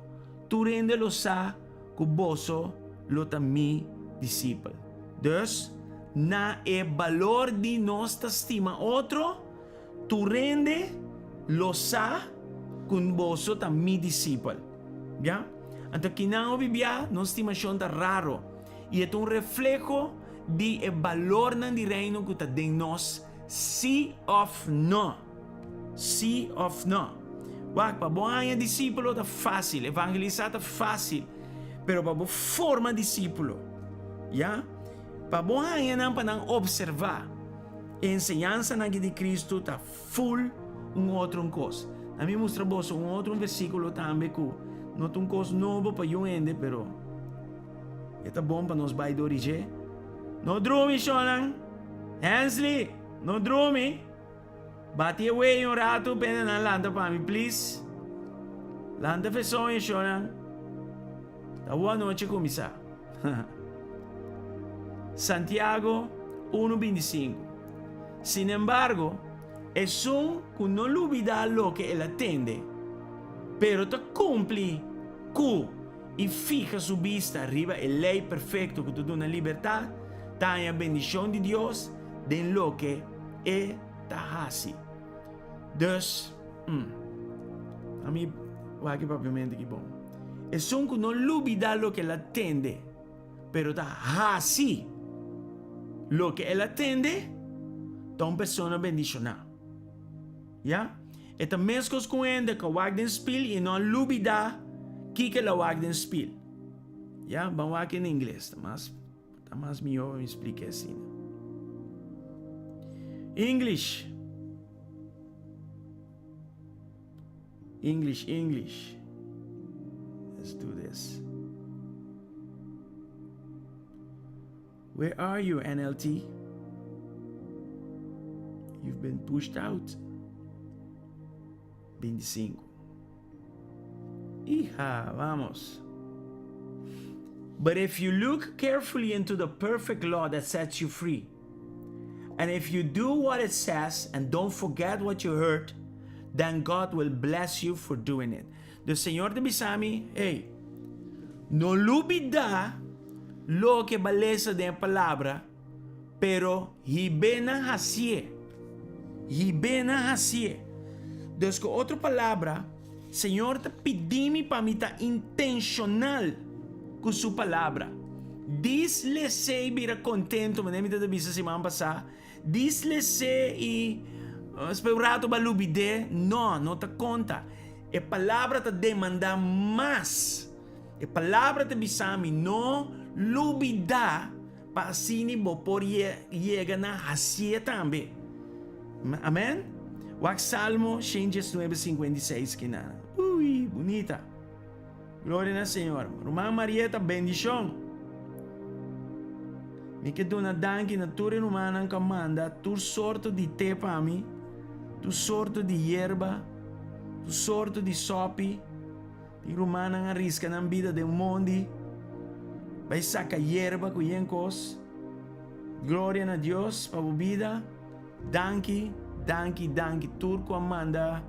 tu rende-lo sa que você lo também discípulo. Dus na e valor de nossa estima outro, tu rende lo sa kun boso ta mi disciple. Ya? Então que não bibia, nossa estimação tá raro. E é reflejo de e valor nan di reino que tá de nós, sí of no. Sí of no. Wag pa boa discípulo tá fácil, evangelizar tá fácil, pero pa bo forma discípulo. Ya? Pabuhayan ang panang observar. Enseñanza na de Cristo ta full outro cos. A mim mostra vos outro versículo também que não é cos novo para eu ende, pero é bom para nós vai do origem. No drumi, Shonan. Hensley, no drumi. Bati away rato pena na landa para mim, please. Landa fesonha, Shonan. Tawa noche começar. Santiago 1:25. Sin embargo, Es un que no olvida lo que él atende, pero te cumple cu y fija su vista arriba el ley perfecto que te da una libertad, está en bendición de Dios de lo que está así. Dus, a mí, voy aquí propiamente que bom. Es un que no olvida lo que él atende, pero está así. Lo que él atende, está una persona bendicionada. ¿Ya? Esta mezclas con él de que wagden spil y no olvida que la wagden spil. ¿Ya? Vamos aquí en inglés. Está más mío me explique así. English. Let's do this. Where are you, NLT? You've been pushed out. 25. Hija, vamos. But if you look carefully into the perfect law that sets you free, and if you do what it says and don't forget what you heard, then God will bless you for doing it. The Señor te bisami, hey, no olvida lo que baleza de la palabra, pero hibena hasie. Dus con otra palabra, Señor te pedime para mí estar intencional con su palabra. Disle se vira contento, me te avisa semana pasada. Disle se y esperato para lubide, no te conta. La palabra te demanda más. La palabra te bisami no lubida para así bo por llegar a hacia también. Amén. Wak Salmo 109:56 que nada. Uy, bonita. Gloria al Señor. Román Marieta, bendición. Me que dona danki na tua humana que manda tu sorto de té para mim, tu sorto de hierba, tu sorto de sopi, e romana arrisca na vida de mundo. Vai saca hierba com yencos. Glória a Deus para a vida. Danki. Turco manda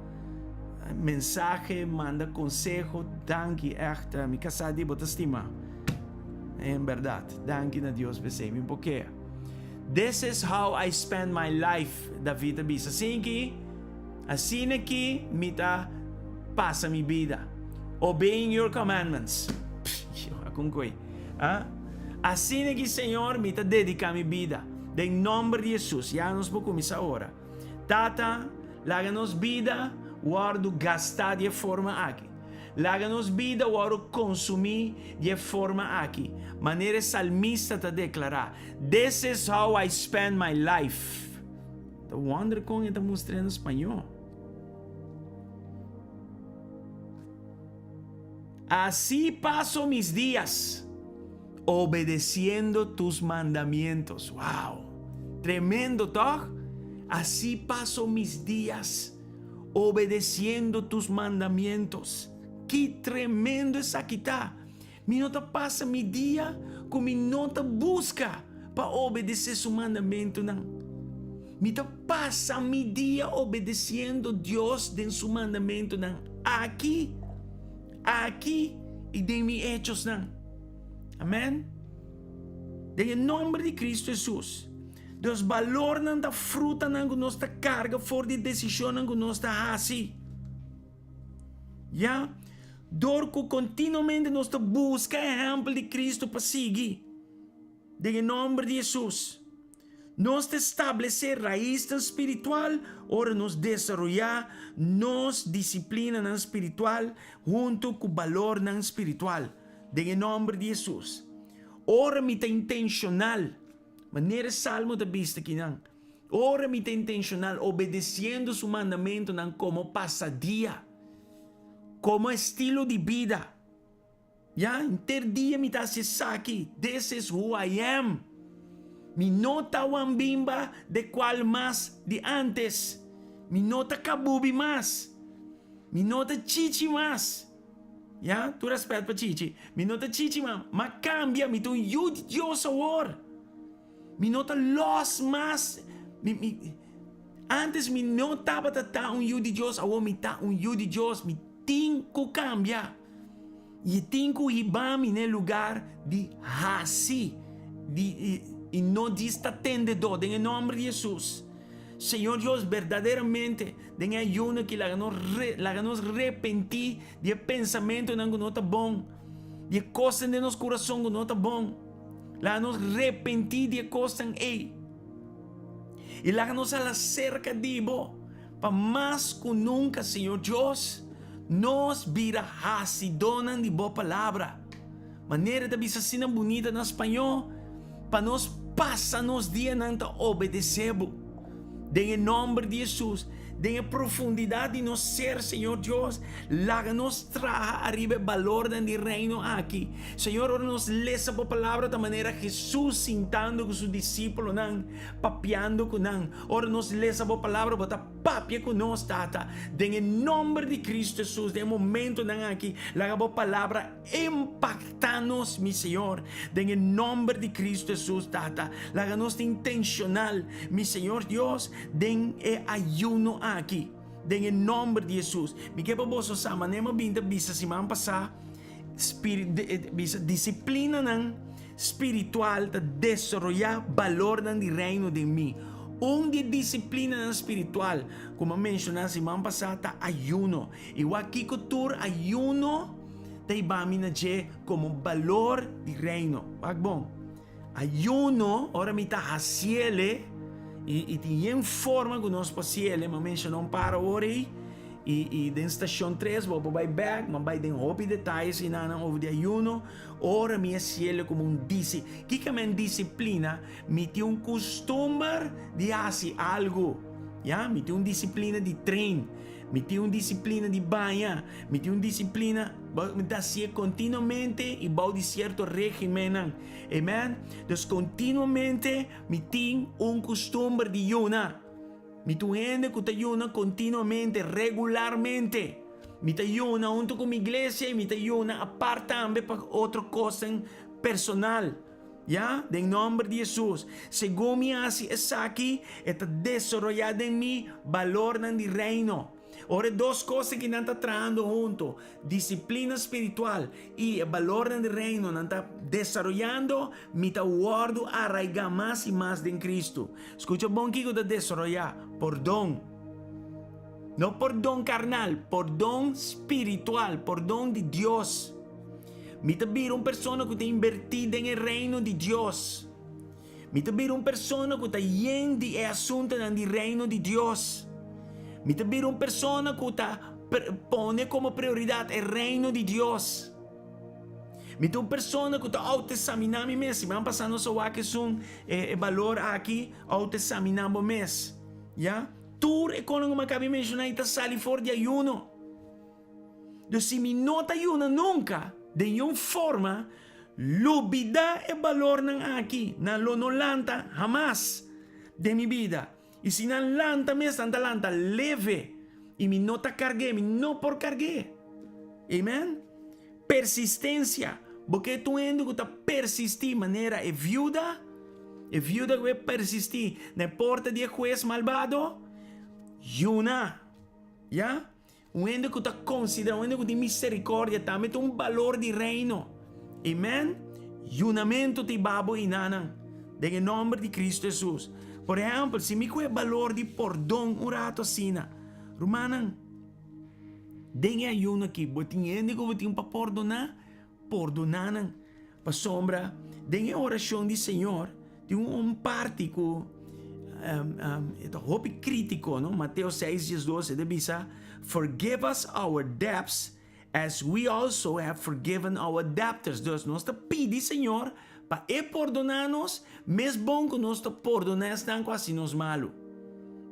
mensaje, manda consejo. Danki, echt. Mi casa de bota estima. En verdad. Danki a Deus, besemi porque. This is how I spend my life, David Abisa. Assim que mita passa mi vida. Obeying your commandments. Assim que Senhor mita dedica mi vida. Em nome de Jesus. Já nos vamos começar agora. Tata, laga-nos vida, guardo gastar de forma aqui. Laga-nos vida, guardo consumir de forma aqui. Maneira salmista te declarar. This is how I spend my life. The wonder com ele está mostrando em espanhol. Así paso mis días, obedeciendo tus mandamientos. Wow, tremendo, ¿toch? Así paso mis días, obedeciendo tus mandamientos. Qué tremendo es aquí está. Mi nota pasa mi día con mi nota busca para obedecer su mandamiento. Mi nota pasa mi día obedeciendo Dios de su mandamiento. Aquí y de mis hechos. Amén. En el nombre de Cristo Jesús. Deus valor não da fruta não nossa carga for de decisão não nossa assim. Já, dorco continuamente nossa busca exemplo de Cristo para seguir. Em nome de Jesus, nos estabelecer raiz espiritual, ora nos desenvolver, nos disciplina não espiritual, junto com valor não espiritual. Em nome de Jesus, ora me intencional. Maneira salmo da vista que não. Ora me intencional, obedecendo su mandamento não como passadia, como estilo de vida. Já, interdia me tá se aqui. This is who I am. Mi nota wambimba de qual mais de antes. Mi nota kabubi mais. Mi nota chichi mais. Já, tu respeito para chichi. Mi nota chichi mais. Mas cambia, mi tu yud Dios awor. Mi nota los más Antes mi não estava um yu de Deus, agora mi tá um yu de Deus, mi tenho que cambiar. E tenho que ir no lugar de hasi, e não de atendedor, em nome de Jesus. Senhor Deus, verdadeiramente, tem ayuno que la nos arrepentir de pensamento que não está bom, de coisas de nosso coração que não está bom. La nos arrepentir de coisas aí. E la nos acerca de bo, para mais que nunca, Senhor Deus, nos vira hasi, donan de boa palavra. Maneira de bisa sina bonita na espanhol, para nos passa nos dias não obedecemos. Em nome de Jesus, em profundidade de nosso ser, Senhor Deus, lá nos traga arriba valor do reino aqui. Senhor, ora nos lesa a palavra da maneira Jesus sentando com seus discípulos, papiando com nós. Ora nos lesa a palavra, bota papia com nós, tata. Em nome de Cristo Jesus, de momento aqui, lá a palavra impacta-nos, meu Senhor. Em nome de Cristo Jesus, tata. Lá nos intencional, meu Senhor Deus, den ayuno aqui, em nome de Jesus. Me quer para você sama, nem mabinta bisa si man passar bisa disciplina ng espiritual ta desarrollar valor ng reino de mim. De disciplina ng espiritual, como mencionar si man passar ta ayuno. Igual aqui cultura ayuno ta ibami na je como valor de reino. Pagbong ayuno ora mi ta hasiele. E tem forma que nós passamos, mas mencionou para hoje e da estação 3 vou vai back, mas vai ter hobby detalhes e nada over de ayuno, ora minha cielo como que é uma disciplina, me tem costume de fazer algo, já, me tem disciplina de treino, me tem disciplina de banho, me tem disciplina de fazer continuamente e vai de certo regime, amen? Então continuamente me tem costume de yuna, me tem gente que yuna continuamente, regularmente, me tem yuna junto com a igreja e me tem yuna aparte também para outra coisa personal. Ya, em nome de Jesus. Según me hace aqui, está desarrollado em mim valor de reino. Ora, duas coisas que não estão trayendo junto: disciplina espiritual e o valor do reino não está desarrollando, me está guardo arraigar mais e mais em Cristo. Escucha bom que está desarrollar por dom. Não por dom carnal, por dom espiritual, por dom de Deus. Me está vendo uma pessoa que está invertida no reino de Deus. Me está vendo uma pessoa que está yendo de assunto no reino de Deus. Me está vendo uma pessoa que está pone como prioridade o reino de Deus. Me está uma pessoa que está autoexaminando mesmo. Se vão passando só que são valor aqui, autoexaminando mesmo. Já? Tudo é como eu acabei de mencionar, está saindo fora de ayuno. Então, se me não ayuna nunca, de nenhuma forma, lubida é valor não aqui, não lo lanta jamás de minha vida. E se não lanta mesmo, tanta lanta leve, e me não carguei, me não por carguei. Amém? Persistência, porque tu endo que está persistir maneira é viúva que vai persistir na porta de juez malvado, yuna, já? Um endo que está considerando, um endo que tem misericórdia, também tem valor de reino. Amém? Yunamento te babo e nanang, em nome de Cristo Jesus. Por exemplo, se me cuida valor de perdão, um rato assim, Romanang, dengue ayuno aqui, botin ende que botin para perdonar, para sombra, dengue oração de Senhor, de parte que hope crítico, no? Mateus 6:12, de bisa, forgive us our debts as we also have forgiven our debtors. Deus nos pede, Senhor, para perdonar-nos, mesmo bom que nós perdonar estão quase nos malo.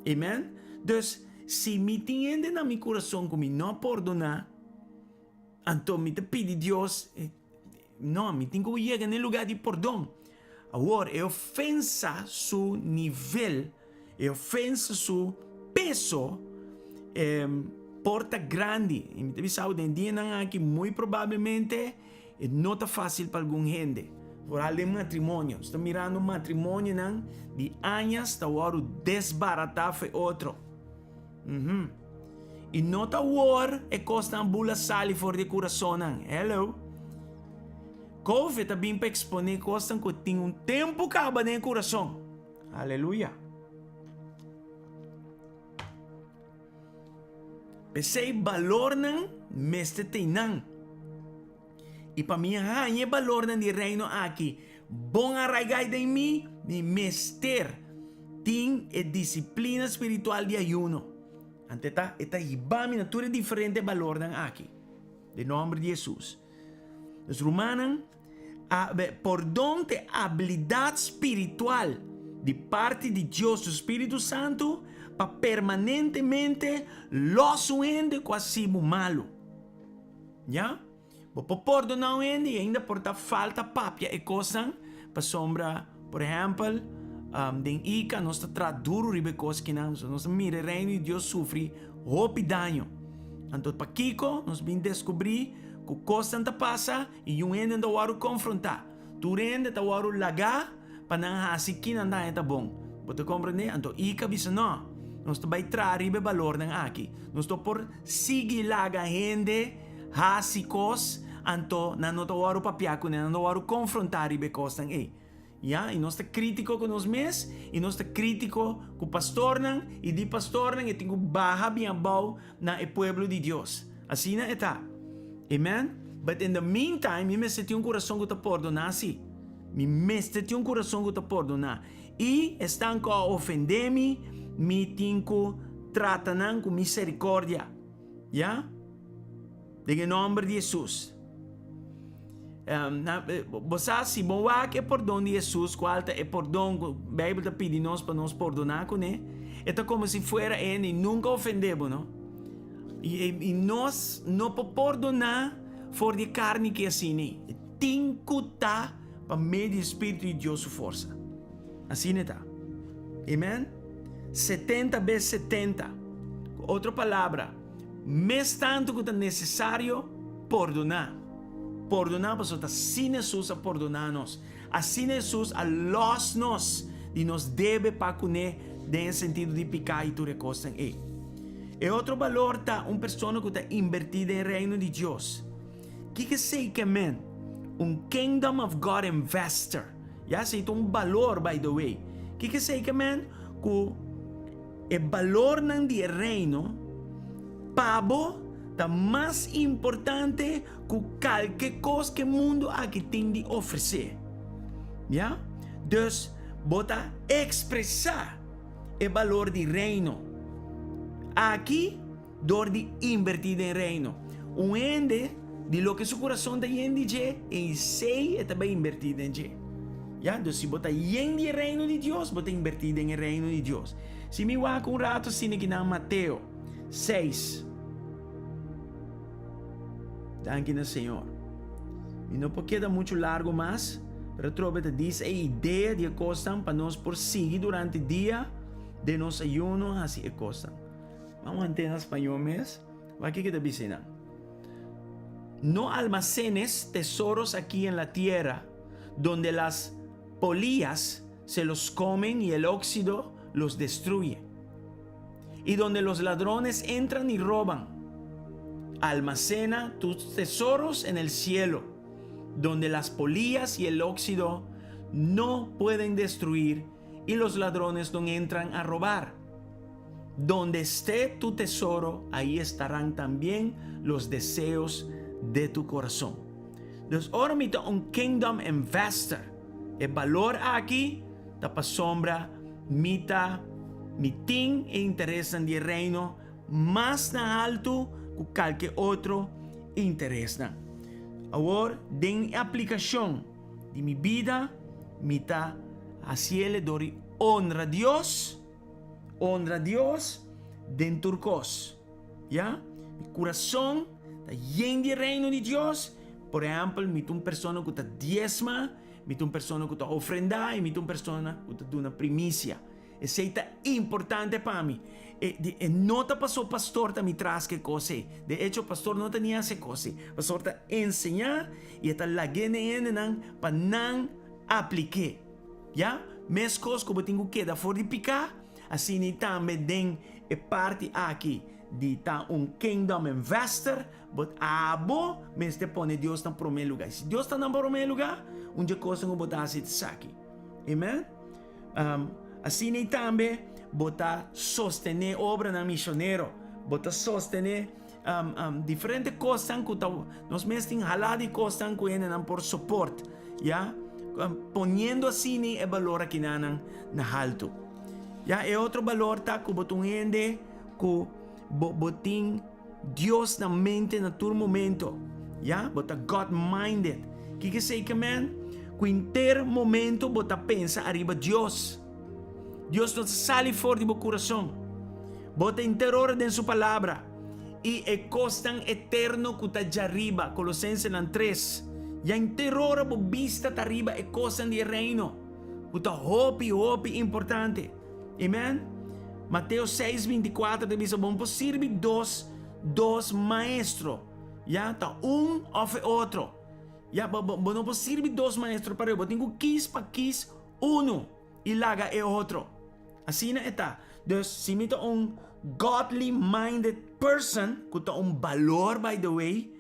Amém? Então, se me entende na meu coração que me não perdonar, então me pede Deus, não, me tenho que chegar no lugar de perdão. Agora, é ofensa seu nível, é ofensa seu peso, porta grande. E me sabe, de dia aqui, muito provavelmente, não está fácil para alguma gente. Falar de matrimônio. Está mirando matrimônio não? De anos, está o desbaratar foi outro. E não está o é costa bula sali for de coração não. Hello? Covid está bem para exponer costa que tem tempo que acaba no coração. Aleluia. Pensei valor não, meste tem não. E para mim, é valor não de reino aqui. Bom arraigado em mim, me mester. Tem a disciplina espiritual de ayuno. Ante tá, esta ibami natura diferente valor não aqui. De nome de Jesus. Os romanos, por donde habilidade espiritual de parte de Deus, do Espírito Santo, para permanentemente los uende quase malo. Já? Vou perdonar uende e ainda por falta papia e coisa para sombra, por exemplo, den ica nós está duro ribe coisa que não, nós mira reino e Deus sofre roupa e dano. Então para Kiko nós vim descobrir que coisa não passa e um ende não vai confrontar. Tu rende tá vai lagar para não assim que não dá bom. Você compreende? Então ica bisa não. Nós vai trazer valor não aqui. Nós por seguir laga gente hasicos anto na não vai papia com não vai confrontar ribe coisa não. Ja, e nós está crítico com nós mesmos, e nós está crítico com o pastor não, e de pastor não, e tem que barra bem bom na o povo de Deus. Assim é tá. Amen? But in the meantime, me senti coração que te perdonar, sim. Me senti coração que te perdonar. E estão com ofender-me, me tenho que tratar com misericórdia. Ja? Em nome de Jesus. Você se bom que é perdão de Jesus, qual é perdão, a Bíblia pede nós para nos perdonar com ele. É como se fuera ele nunca ofendemos, não? E nós não podemos perdonar por de carne que é assim, tem que estar para meio do Espírito de Deus sua força. Assim está. Amém? 70 vezes 70. Outra palavra, mais tanto que é necessário perdonar. Perdonar, porque assim Jesus a perdonar-nos. Assim Jesus a los-nos e nos deve para comer no sentido de picar e tu recosta em. E outro valor está uma pessoa que está invertida em reino de Deus. Que sei que é Kingdom of God investor. Já sei valor, by the way. Que sei que que o valor não de reino, pabo, está mais importante que qualquer coisa que o mundo aqui tem de oferecer. Ja? Dus, bota expressar o valor de reino. Aqui, door de invertir em reino. Um ende de lo que seu coração está indo de, em sei é também invertido em je. Ja? Dus, se bota em de reino de Deus, bota invertido em reino de Deus. Se me vá com um rato, assim que na Mateus 6. Danke no Senhor. E não porque queda muito largo mais, mas trova-te diz a ideia de coisa para nós prosseguir durante o dia de nosso ayuno assim a coisa. Vamos entender em espanhol mesmo? Vai que te dizem. No almacenes tesoros aquí en la tierra, donde las polillas se los comen y el óxido los destruye, y donde los ladrones entran y roban. Almacena tus tesoros en el cielo, donde las polillas y el óxido no pueden destruir y los ladrones no entran a robar. Donde esté tu tesoro, ahí estarán también los deseos de tu corazón. Entonces, ahora mito un kingdom investor. El valor aquí, tapa sombra, mita, mitin e interés en el reino, más na alto que qualquer outro interesse. Agora, den aplicação de minha vida, me está haciendo honra a Deus dentro de cos. Ya? Mi coração está lleno de reino de Deus. Por exemplo, me uma pessoa que está diezma, me uma pessoa que está ofrenda e me uma pessoa que está dando primícia. Isso é importante para mim. no te pasó pastor te mitras que cose. De hecho, pastor no tenía ese cose. Pastor te enseñar y te la gene en para nan aplique. Ya? Mes cos como tengo que da for de picar. Assim ni también den parte aqui de ta kingdom investor, but abo mes te pone Deus na primeiro lugar. Se Deus está na primeiro lugar, onde coisa não botar se aqui. Amen? Assim ni também botar sostener obra na missioneiro, botar sostener diferentes coisas que nós mesmos tem halado e coisas que enem por suporte, ya? Poniendo assim o valor aqui na alto. Ya, é outro valor tá que botam ende que botin Deus na mente na todo momento. Ya, bota God minded. Que sei que man? Que inteiro momento bota pensa arriba Deus. Deus não sale fora do meu coração. Bota interior de sua palavra. E é costan eterno que está arriba. Colossenses 3. Ya interior bo vista tá arriba é costan de reino. Bota hope importante. Amen? Mateus 6:24 diz: vamos servir dos maestros. Ya, tá of outro. Ya, não pode servir dos maestros para eu. Tenho 15 para 15, e laga é outro. Assim está. Dus, se me tá godly minded person, que tá valor, by the way,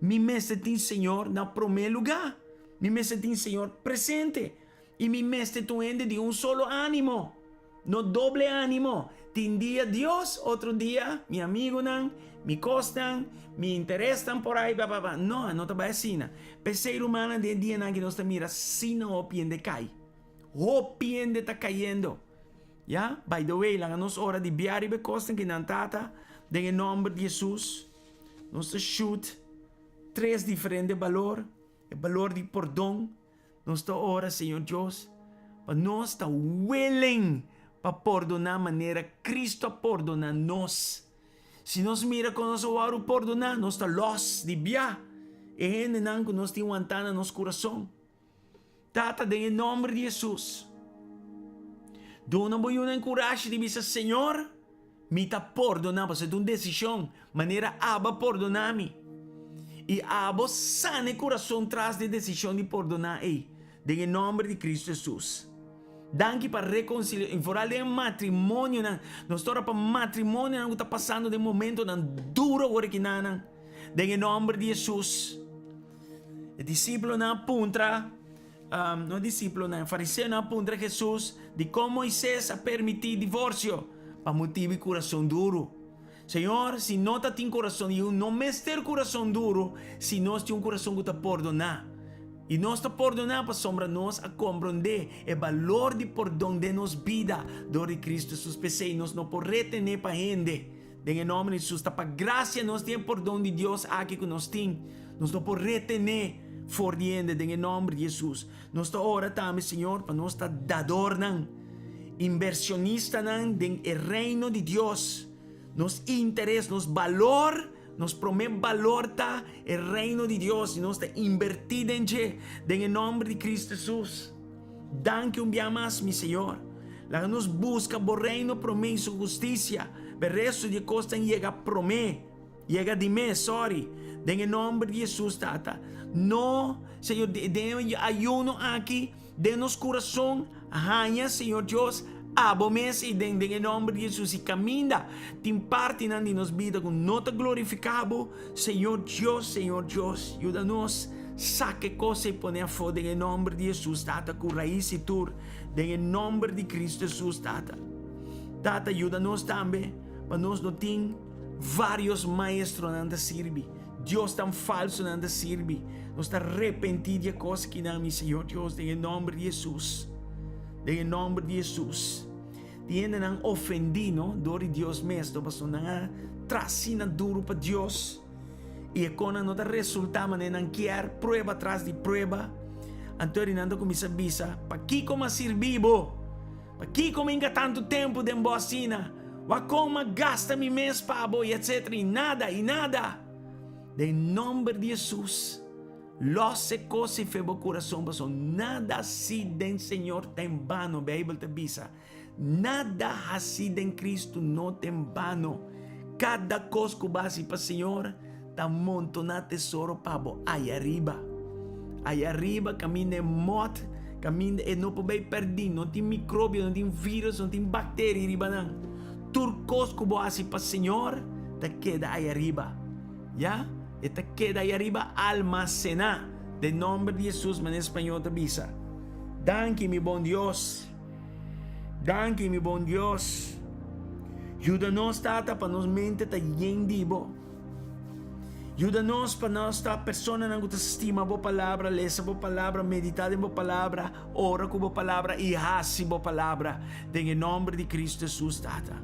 me mestre tem Senhor na primeiro lugar. Me mestre tem Senhor presente. E me mestre tu ende de solo ânimo. No doble ánimo. Un día Dios, otro día mi amigo nan, mi costan, mi interesan por ahí, No, no te va a decir nada. El ser humano de día nan que no te mira, si no opiende cae. Opiende está cayendo. Ya, by the way, la nos hora de viar y costan que nan tata, en el nombre de Jesús, nos shoot 3 diferentes valores. El valor de perdón, nos hora, Señor Dios, para nos está willing para perdonar maneira Cristo perdona nós. Se nós mira com nosso aro perdonar, nós está los de bia. E não que nós temos antana no nosso coração. Tata, em nome de Jesus. Dona boa uma coragem de dizer, Senhor, me está perdonar, você tem uma decisão, maneira aba perdonar-me. E aba sane coração traz de decisão de perdonar, em nome de Cristo Jesus. Danke para reconciliar. Em fora de matrimônio, nós estamos para matrimônio, não está passando de momento tão duro agora que não. Em nome de Jesus. O discípulo não apunta, não discípulo não, fariseu não apunta Jesus de como Moisés a permitir divórcio para motivo de coração duro. Senhor, se não tem coração, eu não me ter coração duro, se nós temos um coração que está perdonar. E nós está perdonar para sombra nós a compreender o valor de perdão de nossa vida do Cristo Jesus. Pensei, nós não podemos retener para gente. Em nome de Jesus, para graça nós temos perdão de Deus aqui que nós temos. Nós não podemos retener for de gente. Em nome de Jesus. Nós está ora também, Senhor, para nós estar dador, inversionista no reino de Deus. Nos interesse, nos valor. Nos promete valor tá el reino de Dios y nos está invertido en el nombre de Cristo Jesús. Danke un día más, mi Señor. La que nos busca por reino, promete su justicia. El resto de cosas llega promete. Llega de mí, sorry. En el nombre de Jesús, tata. No, Señor, de ayuno aquí, denos corazón, ajaña, Señor Dios. Abomes e em nome de Jesus e caminha tem parte na nossa vida com nota glorificado Senhor Deus, ajuda-nos saque coisa e põe a fora em nome de Jesus, tata, com raiz e tur em nome de Cristo Jesus, tata, ajuda-nos também para nós não ter vários maestros não servir, Deus tão falso não servir, nós está arrependido de coisas que não, meu Senhor Deus, em nome de Jesus. Em nome de Jesus. Tiene nang ofendido dori Dios mesmo, basta nang trasina duro para Dios. E quando não dá resultado, nang quer prueba atrás de prueba. Antori nando comisa bisa, pa que como ser vivo, pa que como inga tanto tempo de embocina, wa como gasta mi mês pabo e etc. E nada. Em nome de Jesus. Los cosas febo coração, mas nada se den Senhor tem vano, Bíblia te bisa. Nada hasida em Cristo não tem vano. Cada coisa que base para o Senhor, tá montando tesouro para você aí arriba. Aí arriba, caminho de morte, caminho e não pode perder, não tem micróbio, não tem vírus, não tem bactéria arriba não. Tudo coisa que base para o Senhor, te queda aí arriba. Já? E te queda aí arriba almacenar. De nome de Jesus, mas em espanhol te avisa. Danke, mi bom Deus. Danke, mi bom Deus. Ajuda-nos, Tata, para nos mente ta yendibo. Ajuda-nos para nossa persona não te estima boa palavra, lesa boa palavra, meditar em boa palavra, ora com boa palavra e hasi boa palavra. Em nome de Cristo Jesus, Tata.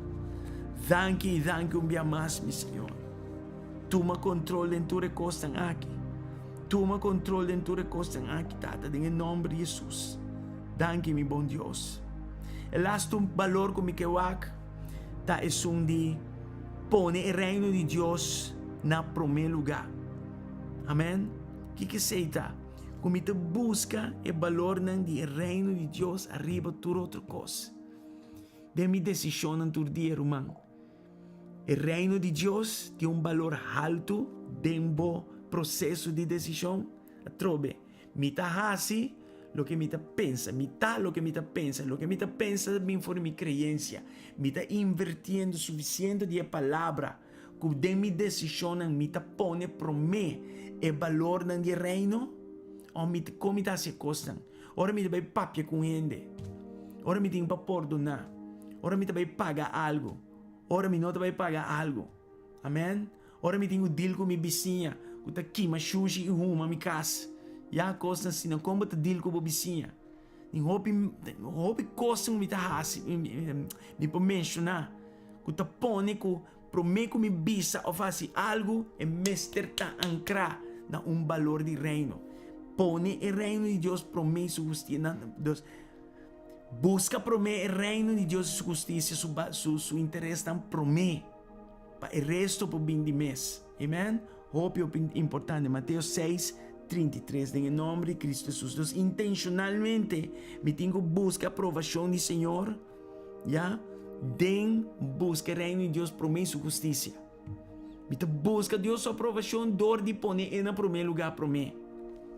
Danke um dia mais, meu Senhor. Toma controle em tua costa aqui. Toma controle em tua costa aqui, Tata. Em nome de Jesus. Danke, meu bom Deus. O last valor que me quewak, tá é de pone o reino de Deus na primeiro lugar. Amém? Que seita? Como te busca o valor do reino de Deus arriba tudo outra coisa. De minha decisão em todo dia, irmão. O reino de Deus tem valor alto dentro processo de decisão. Trobe, me tá assim, lo que me tá pensa, me tá lo que me tá pensa, lo que me tá pensa bem for minha crença, me tá invertindo suficiente de palavra, que de minha decisão me tá pone para mim o valor do reino, ou me como tá se costam. Ora me tá vai papia com ele, ora me tem para perdonar, ora me tá vai pagar algo, ora me não tá vai pagar algo, amém? Ora me tenho deal com minha vizinha, que tá aqui, mas sushi e rumo a minha casa. E a coisa assim, não como te deal com a vizinha. Houve coisa que me tá assim, me pode mencionar, que tá pone que promete que me bisa ou faz algo e mestre tá ancrar na valor de reino. Pone o reino de Deus promete sua justiça. Busca promete o reino de Deus sua justiça, seu interesse tam promete. Para o resto por bem de mês. Amém? Hope é importante. Mateus 6, 33. Em nome de Cristo Jesus. Então, intencionalmente, me tenho buscar a aprovação do Senhor. Já? Den busca o reino de Deus, promete sua justiça. Me busca Deus sua aprovação, dor de poner em primeiro lugar para mim.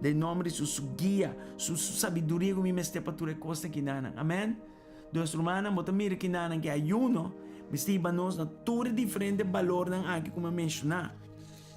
Em nome de Jesus, sua guia, sua sabedoria, que me mestre para tudo costa que nana. Amém? Deus, irmã, mota mira que nana que ayuno. Bestiba nós na tudo diferente valor ng aqui como mencionar.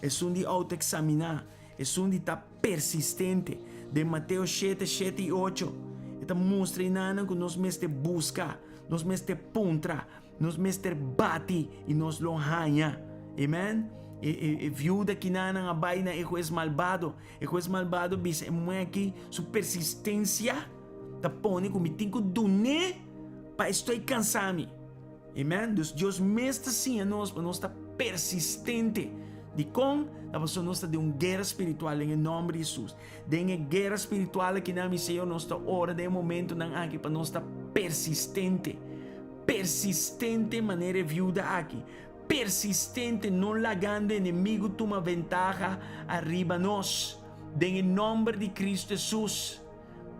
É de auto-examinar. É de estar persistente. De Mateus 7, 7 e 8. Está mostrando que nós mestre busca, nós mestre puntra, nós mestre bate e nós lo hanha. Amen? E viúda que nana abay na juez malvado. E juez malvado bisa é aqui sua persistência. Tá pone como tinko dune para estou cansado. Amen? Deus mestre sim a nós, para nós estar persistente. De como a pessoa nós está de uma guerra espiritual em nome de Jesus. De uma guerra espiritual que na Senhor nós está hora de momento não aqui para nós estar persistente. Persistente maneira viúda aqui. Persistente não lagando inimigo toma ventaja arriba nós. De nome de Cristo Jesus.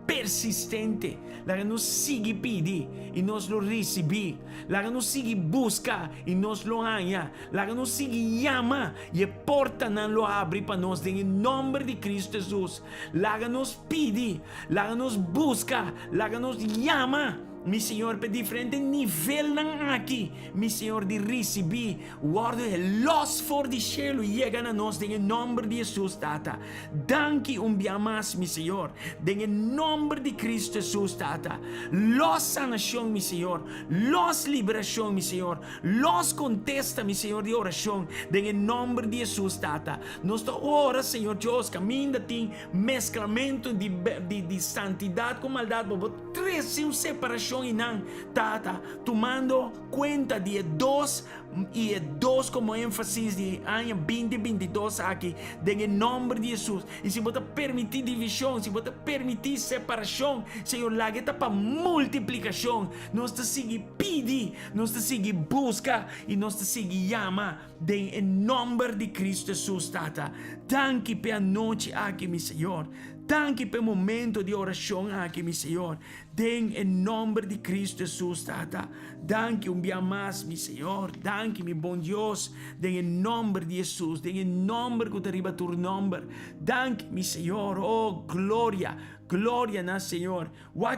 Persistente, la nos sigue pedir e nós lo receber, la nos sigue buscar e nós lo ganha, la nos sigue chama e a porta não lo abre para nós em nome de Cristo Jesus, la nos pedir, la nos busca, la nos chama. Mi Senhor, para diferente nível aqui, mi Senhor, de receber guarda los for de cielo chega a nós em nome de Jesus, Tata. Danke dia mais, mi Senhor, em nome de Cristo Jesus, Tata. Los sanação, mi Senhor, los liberação, mi Senhor, los contesta, mi Senhor, de oração, em nome de Jesus, Tata. Nossa ora, Senhor Deus, caminho de mesclamento de santidade com maldade, três separação. E não, Tata, tomando conta de dois e dois como ênfase de ano 2022 aqui, em nome de Jesus. E se você permitir divisão, se você permitir separação, Senhor, lá está para multiplicação. Nós te seguir pedir, nós te seguir busca e nós te seguir chama, em nome de Cristo Jesus, Tata. Danke pela noite aqui, meu Senhor. Danke pelo momento de oração aqui, meu Senhor. Em nome de Cristo Jesus, Tata. Danke dia mais, meu Senhor. Danke, meu bom Deus. Em nome de Jesus. Em nome que te arriba tu nome. Danke, meu Senhor. Oh, glória. Glória na Senhor.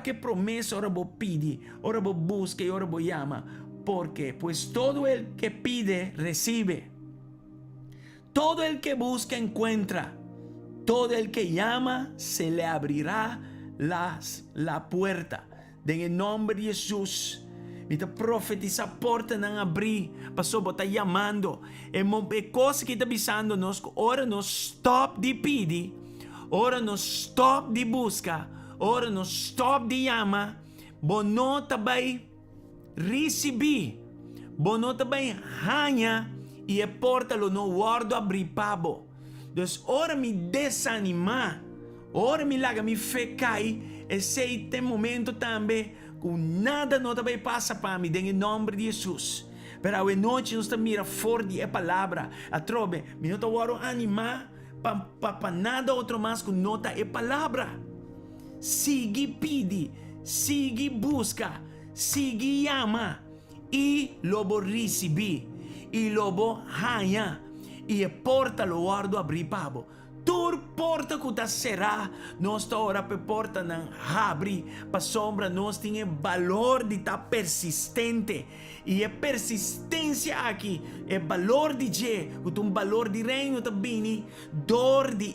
Que promessa ora vos pide, ora vos busca e ora vos llama. Porque pues todo el que pide, recibe. Todo el que busca, encuentra. Todo el que llama, se le abrirá la puerta. En el nombre de Jesús. Mita profetiza porta nang abrir. Pastor, bota llamando. E cosa que está avisando nos, ora nos stop de pedir. Ora nos stop de busca. Ora nos stop de llama. Bono tabay recebi. Bono tabay hanya. E a porta lo no guardo abrir pabo. Dus ora me desanimar. Ora me laga me fe cai. E sei tem momento também. Com nada não também passa para mim. Em nome de Jesus. Pero a noite nós mira forte a palavra. A trobe. Me não guardo animar. Pa nada outro mais com nota a palavra. Sigue pide. Sigue busca. Sigue ama. E lobo recebi. E lobo hanya. E a porta lo guardo abrir pabo. Tur porta que ta será. Nós ta ora pe porta não abre. Pa sombra nós tem valor de ta persistente. E a persistência aqui é valor de je. Um valor de reino também. Dor de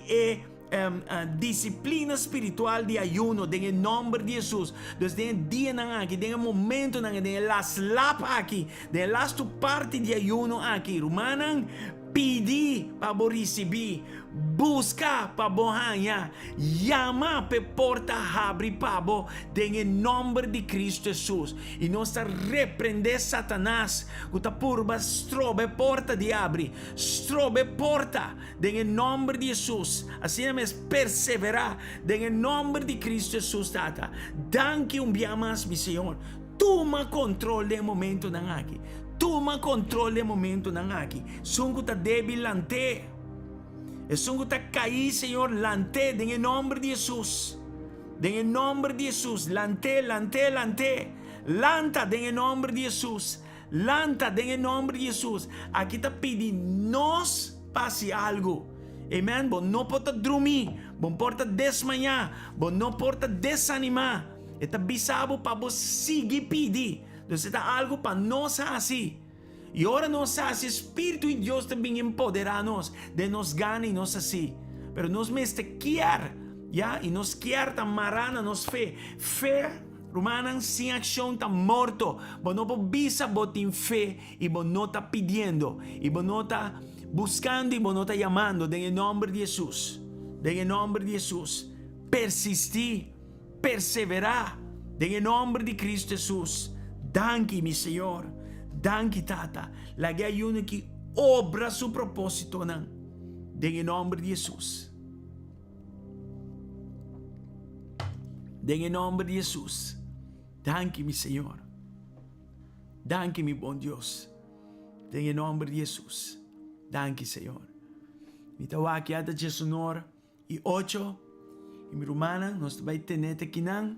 disciplina espiritual de ayuno em nome de Jesus. Dus den dia nang aqui, den momento nang den last lap aqui, den last parte de ayuno aqui. Rumanang pedi para receber, busca para bohanha, llama para porta abre para em nome de Cristo Jesus. E nós repreender Satanás, que está purba strobe porta de abre, strobe porta em nome de Jesus. Assim nós perseverar em nome de Cristo Jesus, tata. Danke dia mais, meu Senhor. Toma controle do momento nang aqui. Toma controle do momento nang aqui. Sungo ta débil lante. E sungo ta cair, Senhor, lante em nome de Jesus. Em nome de Jesus. Lante, lante, lante. Lanta em nome de Jesus. Lanta em nome de Jesus. Aqui ta pedi nos passe algo. Amen. Bom não pode dormir. Bom porta desmanhar. Bom não pode desanimar. Eta bisabo para você seguir pedir. Então está algo para nós assim. E ora nós assim, Espírito de Deus também empodera-nos de nos ganhar e nós assim. Pero nós mesmo quer, já? E nós quer tam marana nos fé. Fé, Romanos, sem ação está morto. Bom não pode bisa botin fé e bom não está pedindo. E bom não está buscando e bom não está chamando. Em nome de Jesus. Em nome de Jesus. Persistir. Perseverar em nome de Cristo Jesus. Danke, meu Senhor. Danke, Tata. Lagi ayuno que obra su propósito em nome de Jesus. Em nome de Jesus. Danke, meu Senhor. Danke, meu bom Deus. Em nome de Jesus. Danke, Senhor. Me tawaki ata Jesunor e 8. E minha irmã, nós também temos aqui não.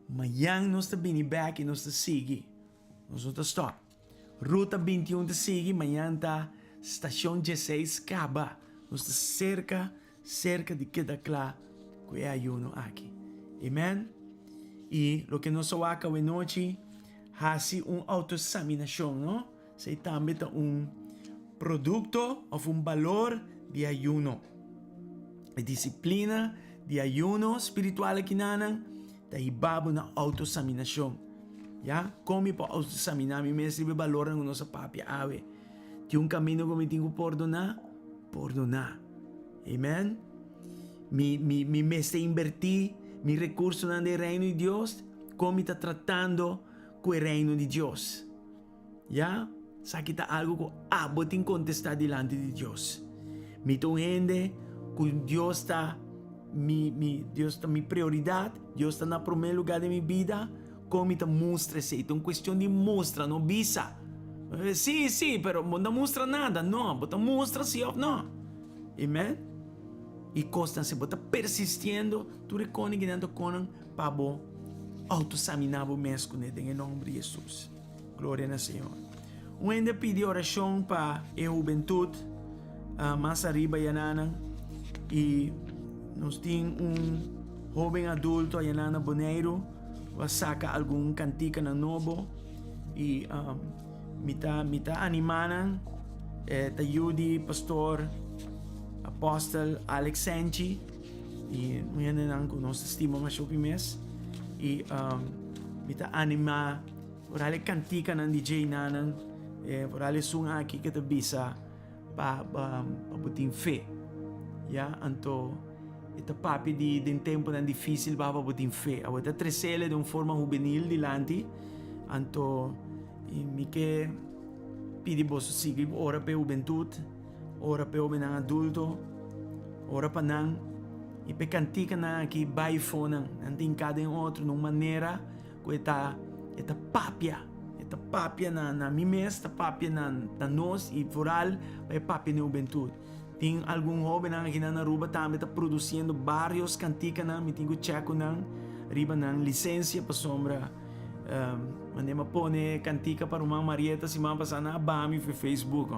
Amanhã nós também back e nós seguimos. Nós vamos stop. Ruta 21 de seguir. Amanhã está estação 16 Caba. Nós cerca de Quedaclá. Que é ayuno aqui. Amen? E o que nós vamos hoje noite é autoexaminação, não? Se também tem produto ou valor de ayuno. A disciplina de ayuno espiritual aqui nanan, daí babo na autoexaminação. Já? Como para autoexaminar, me mesmo valor ng nossa papia ave. Tem caminho que me tenho que perdonar. Amen? Me mesmo invertir, mi recurso no reino de Deus, como está tratando com o reino de Deus. Já? Sabe que algo que vou te contestar diante de Deus. Me entende que Deus está Deus está minha prioridade, Deus está no primeiro lugar de minha vida, como está mostra-se, então questão de mostra, não visa. Sim, pero não mostra nada, não, mas mostra sim ou não. Amen? e costa se bota persistindo, tu recone que dentro conang pabo autoexaminabo mesmo em nome de Jesus. Glória ao Senhor. Ainda pedi oração para a juventude, mais arriba yanana, e nós temos jovem adulto yanana boneiro, vai sacar algum cantica na novo e mita animanan, ta yudi pastor apóstolo Alex Senchi e nós não conhecemos estima mais o mes e mita anima por ale cantica ng DJ nanan por ale sunga aqui que te bisa pa buting fe ya anto ita papi di tempo nan difícil ba buting fe awata tresele de forma juvenil dilanti anto mi que pidi boso sige ora pe juventud ora pe obenang adulto ora pa nang ipekantika na aqui by phone nanting cada outro numa maneira que eta papia na mimes ta papia na nós e foral pa papia na juventud tem algum jovem na na Aruba também tá produzindo vários cantica na mi tingo checo na riba na licencia pa sombra mandema pone cantica para uma Marieta si mama passar na Bami no Facebook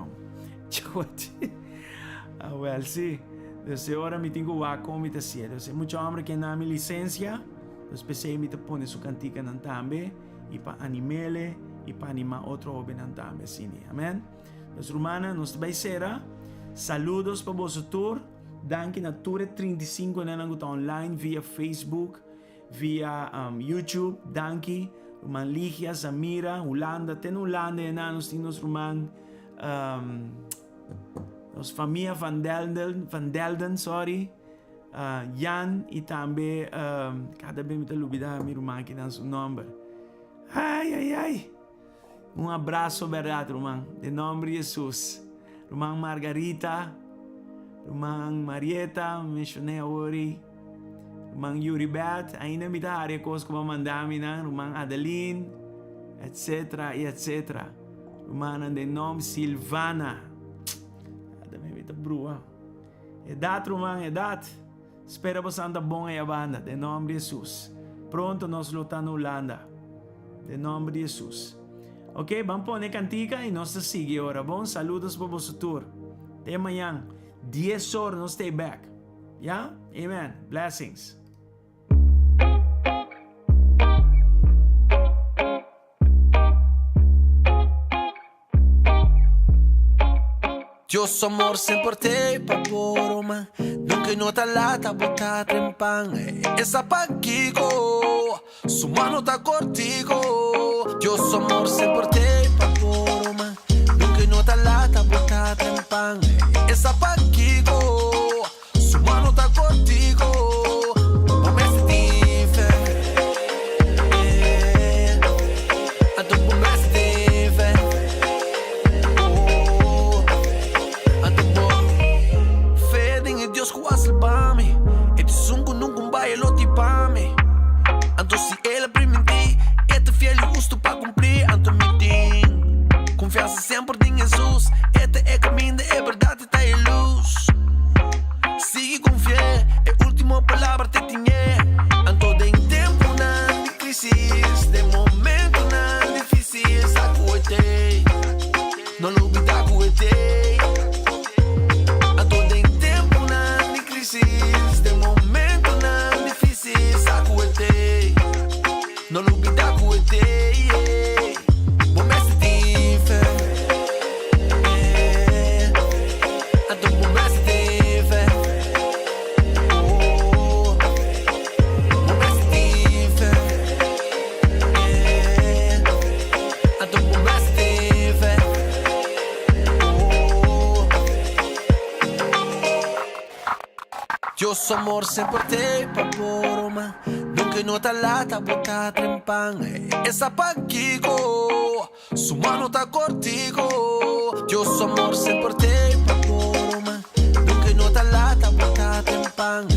well sí desde ahora me tengo waco me te siete desde mucho hombre que na mi licencia después me te pone su cantica nan tambe y pa animele y pa anima otro joven nan tambe sini amen los rumana nos baisera saludos para vos tour danke na tour 35 na nanguta online via Facebook via YouTube danke Roman Ligia, Zamira, Holanda, ten Holanda na nos tinos Roman nos familia Van Delden, sorry. Jan e também cada vez me tá lubida mi Roman que dá seu nome. Ai. Abraço verdade, Roman. De nome de Jesus. Roman Margarita, Roman Marieta, mencionei hoje. Roman Yuribet, ainda me dá área coisa como mandami na Roman Adeline, etc. Roman de nome Silvana. Cada vez me tá brua. Edad, Roman, edad. Espera bastante bom a banda, de nome de Jesus. Pronto nós lutamos na Holanda, de nome de Jesus. Ok, vamos pôr cantica e nós seguimos agora. Bom, saludos para você tour. Até amanhã, 10 horas, nós stay back. Yeah? Amen. Blessings. Dios amor sempre te pa boroma nunca nota lata bota trempan esa paquico su mano ta cortico Dios amor sempre te pa boroma nunca nota lata bota trempan esa paquico su mano ta cortico Anto si ela permitir, é te fiel e justo para cumprir. Anto me tem confiança sempre em Jesus. Este é caminho, é verdade, está em luz. Sigue com fé, é a última palavra te tinha. Anto de tempo na crise, de momento na difícil, sacuete. Não olvida cuete. Anto de tempo na crise, de momento na difícil, sacuete. No olvida cuete, bom mestre tem fé. A tu bom mestre tem fé. Bom mestre tem fé. A tu bom mestre tem fé. Dios amor sempre te pa boroma nunca nota lata bota trempan esa paquico su mano ta cortico Dios amor sempre te pa boroma nunca nota lata bota trempan